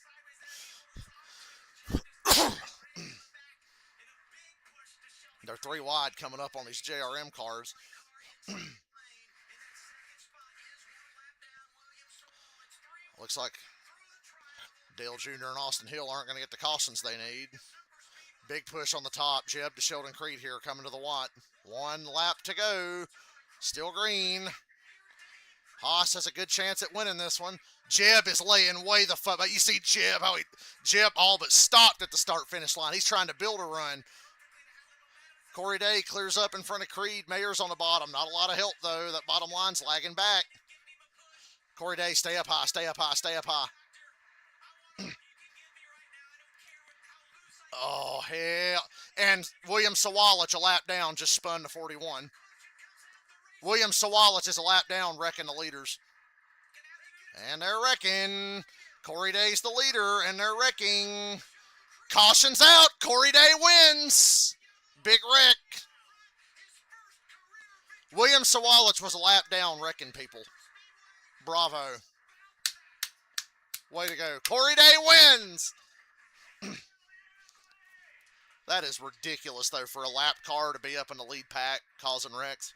They're 3 wide coming up on these JRM cars. Looks like Dale Jr. and Austin Hill aren't going to get the cautions they need. Big push on the top. Jeb to Sheldon Creed here coming to the Watt. 1 lap to go. Still green. Haas has a good chance at winning this one. Jeb is laying way the fuck. But you see Jeb, Jeb all but stopped at the start-finish line. He's trying to build a run. Corey Day clears up in front of Creed. Mayer's on the bottom. Not a lot of help, though. That bottom line's lagging back. Corey Day, stay up high, stay up high, stay up high. Oh, hell. And William Sawalich, a lap down, just spun to 41. William Sawalich is a lap down, wrecking the leaders. And they're wrecking. Corey Day's the leader, and they're wrecking. Caution's out. Corey Day wins. Big wreck. William Sawalich was a lap down, wrecking people. Bravo. Way to go. Corey Day wins. That is ridiculous, though, for a lap car to be up in the lead pack causing wrecks.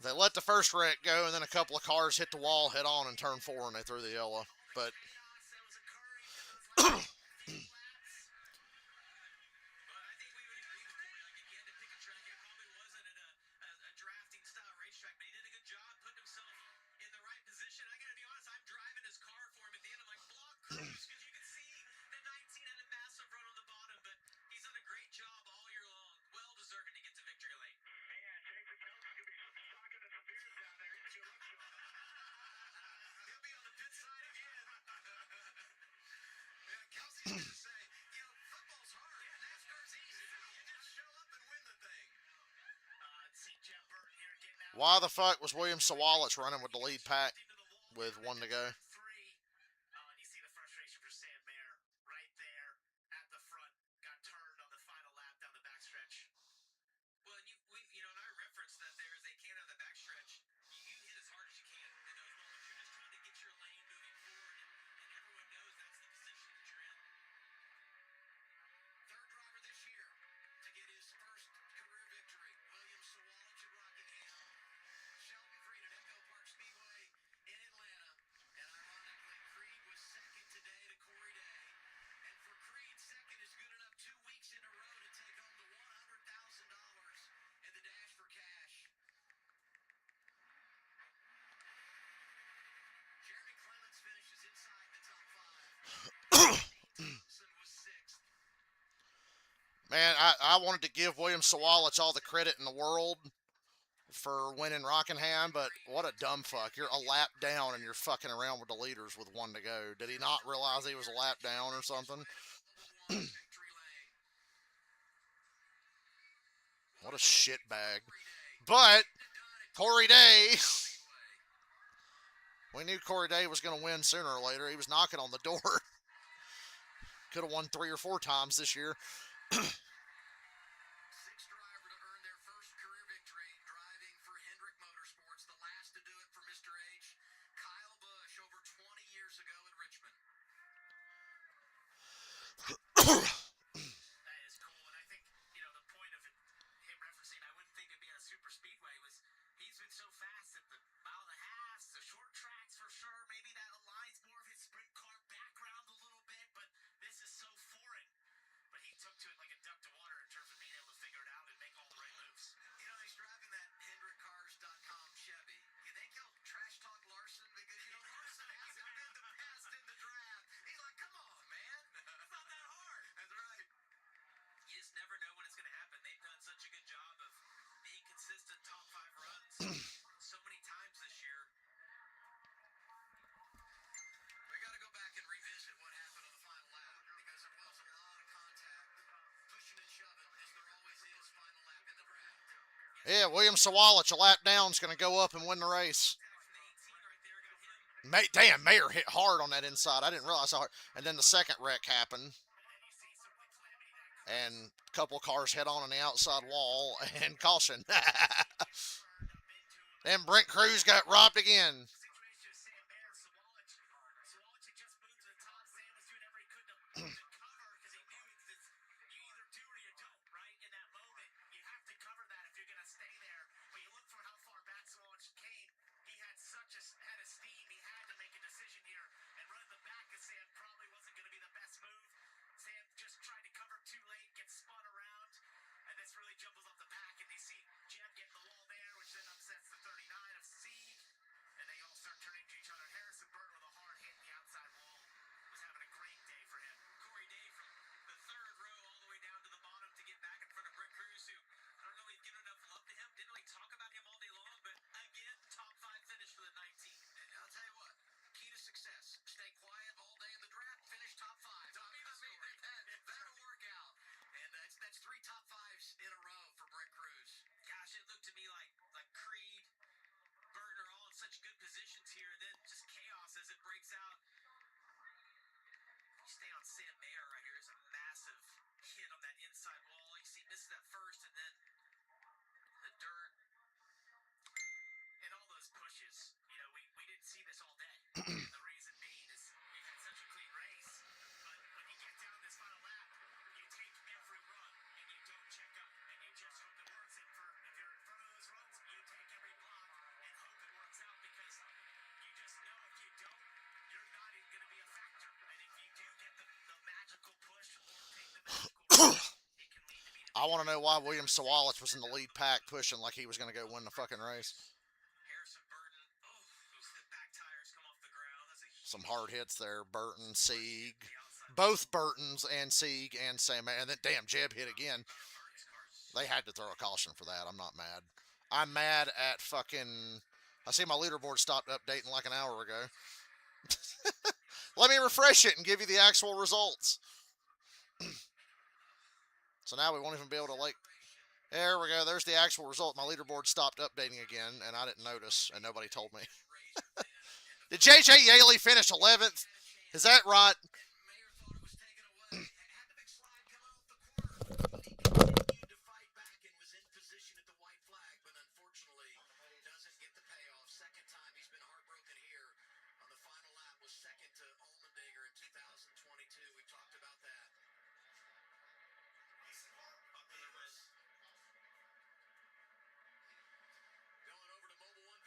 They let the first wreck go, and then a couple of cars hit the wall head on and turn 4, and they threw the yellow. But Why the fuck was William Sawalich running with the lead pack with 1 to go? And you see the frustration for Sam Mayer right there at the front. Got turned on the final lap down the backstretch. Well, and and I referenced that there as they can on the backstretch. You hit as hard as you can in those moments. You're just trying to get your lane moving forward, and everyone knows that's the position that you're in. Third driver this year to get his first career victory, William Sawalich at Rockingham. Shelby Creed at Echo Park Speedway in Atlanta. And ironically, Creed was second today to Corey Day. And for Creed, second is good enough 2 weeks in a row to take home the $100,000 in the Dash for Cash. Jeremy Clements finishes inside the top 5. Thompson was 6th. Man, I wanted to give William Sawalich all the credit in the world for winning Rockingham, but what a dumb fuck. You're a lap down and you're fucking around with the leaders with 1 to go. Did he not realize he was a lap down or something? What a shitbag. But Corey Day, we knew Corey Day was going to win sooner or later. He was knocking on the door. Could have won 3 or 4 times this year. Sixth driver to earn their first career victory driving for Hendrick Motorsports. The last to do it for Mr. H, Kyle Busch, over 20 years ago in Richmond. That is cool, and I think, the point of him referencing, I wouldn't think it'd be a super speedway, was he's been so fast at the mile and a half, the short tracks for sure. Maybe that aligns more of his sprint car background a little bit, but this is so foreign. But he took to it like a duck to water in terms of being able to figure it out and make all the right moves. He's driving that HendrickCars.com Chevy. You think he'll trash talk Larson? Because, Larson hasn't been the best in the draft. He's like, come on, man. It's not that hard. That's right. You just never know when it's going to happen. They've done such a good job of being consistent top 5 runs so many times this year. We got to go back and revisit what happened on the final lap because there was a lot of contact, pushing and shoving, as there always is final lap in the draft. Yeah, William Sawalich, a lap down, is going to go up and win the race. Damn, Mayer hit hard on that inside. I didn't realize how hard. And then the second wreck happened. And a couple cars head on the outside wall and caution. Then Brent Cruz got robbed again. Situation of Sam Mayer, Sawalich had just moved to the top. Sam was doing everything he could to cover because he knew that you either do or you don't, right? In that moment, you have to cover that if you're going to stay there. But you look for how far back Sawalich came. He had had a steam. He had to make a decision here. And running the back of Sam probably wasn't going to be the best move. Sam just tried to cover too late, gets spun around, and this really jumbles up the pack. And you see Jeb getting the wall there, which then upsets the 39 of Sieg. And they all start turning to each other. Harrison Burton with a hard hit in the outside wall was having a great day for him. Corey Day from the third row all the way down to the bottom to get back in front of Brent Cruz, who I don't know if he'd given enough love to him, didn't really talk about him all day long, but again, top 5 finish for the 19. And I'll tell you what, key to success, stay quiet all day in the draft, finish top 5. That'll work out. And that's 3 top 5s in a row for Brent Cruz. Gosh, it looked to me like Creed, Burton are all in such good positions here, and then just chaos as it breaks out. You stay on Sam Mayer right here. It's a massive hit on that inside wall. You see, misses that first, and then the dirt and all those pushes. We didn't see this all day. The reason being is we've had such a clean race, but when you get down this final lap, you take every run and you don't check up, and you just hope it works. And if you're in front of those runs, you take every block and hope it works out because you just know if you don't, you're not even going to be a factor. And if you do get the magical push or take the magical run, it can lead to being I want to know why William Sawalich was in the lead pack pushing like he was going to go win the fucking race. Harrison Burton, the back tires come off the ground. That's a Some hard hits there. Burton, Sieg. Both Burtons and Sieg and Sam Mayer. And then, damn, Jeb hit again. They had to throw a caution for that. I'm not mad. I'm mad at fucking... I see my leaderboard stopped updating like an hour ago. Let me refresh it and give you the actual results. So now we won't even be able to, like... There we go. There's the actual result. My leaderboard stopped updating again, and I didn't notice, and nobody told me. Did J.J. Yaley finish 11th? Is that right?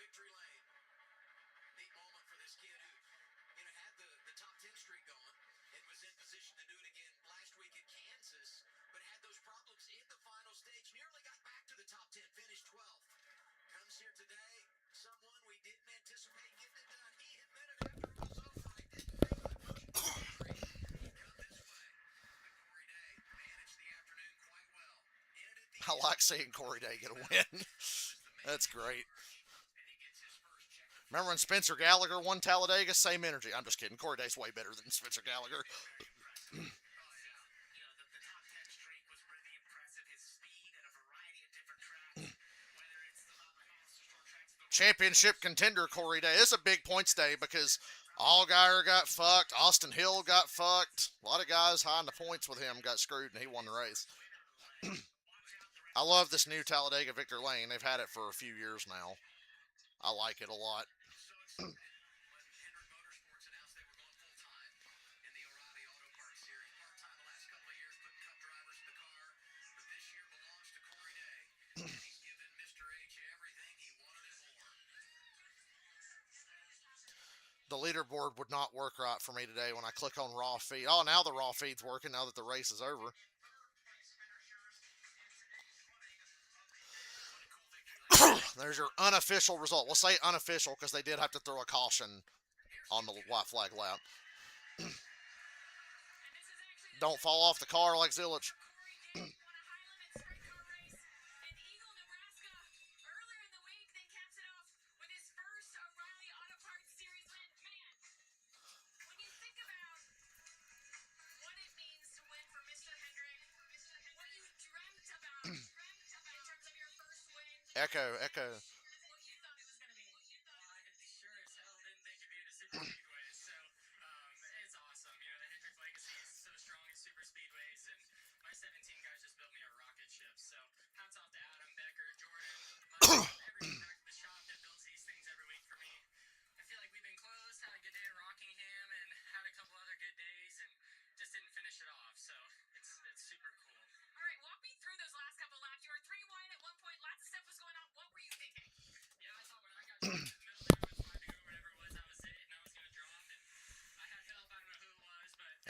Victory lane. Neat moment for this kid who, had the top 10 streak going and was in position to do it again last week at Kansas, but had those problems in the final stage. Nearly got back to the top 10, finished 12th. Comes here today, someone we didn't anticipate getting it done. He admitted after it was over, I didn't think that much of a victory would come this way. But Corey Day managed the afternoon quite well. I like seeing Corey Day get a win. That's great. Remember when Spencer Gallagher won Talladega? Same energy. I'm just kidding. Corey Day's way better than Spencer Gallagher. Championship contender Corey Day. This is a big points day because Allgaier got fucked. Austin Hill got fucked. A lot of guys high in the points with him got screwed, and he won the race. I love this new Talladega Victor Lane. They've had it for a few years now. I like it a lot. The leaderboard would not work right for me today when I click on raw feed. Oh, now the raw feed's working now that the race is over. There's your unofficial result. We'll say unofficial because they did have to throw a caution on the white flag lap. Don't fall off the car like Zilich. Echo.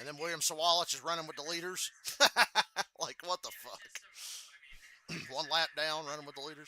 And then William Sawalich is running with the leaders. Like, what the fuck? One lap down, running with the leaders.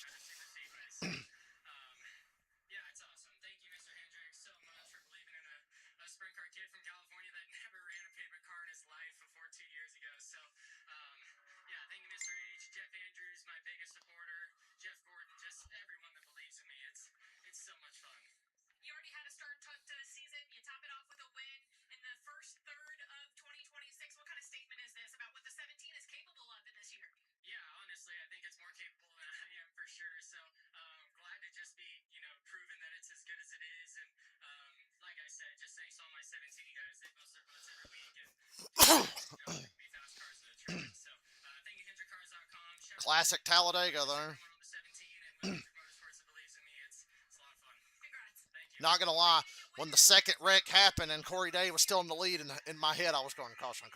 Classic Talladega there. Not gonna lie, when the second wreck happened and Corey Day was still in the lead, in my head I was going caution.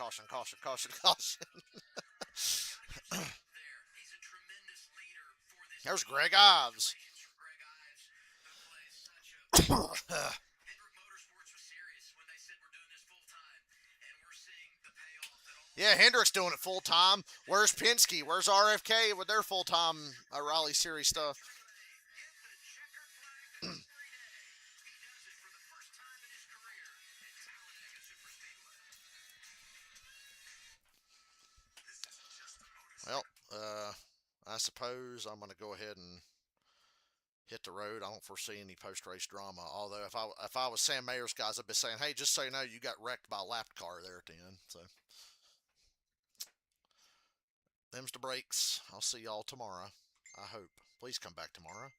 There's Greg Ives. Yeah, Hendrick's doing it full time. Where's Penske? Where's RFK with their full time Raleigh Series stuff? Well, I suppose I'm going to go ahead and hit the road. I don't foresee any post-race drama. Although if I was Sam Mayer's guys, I'd be saying, hey, just so you know, you got wrecked by a lapped car there at the end. So them's the breaks. I'll see y'all tomorrow. I hope. Please come back tomorrow.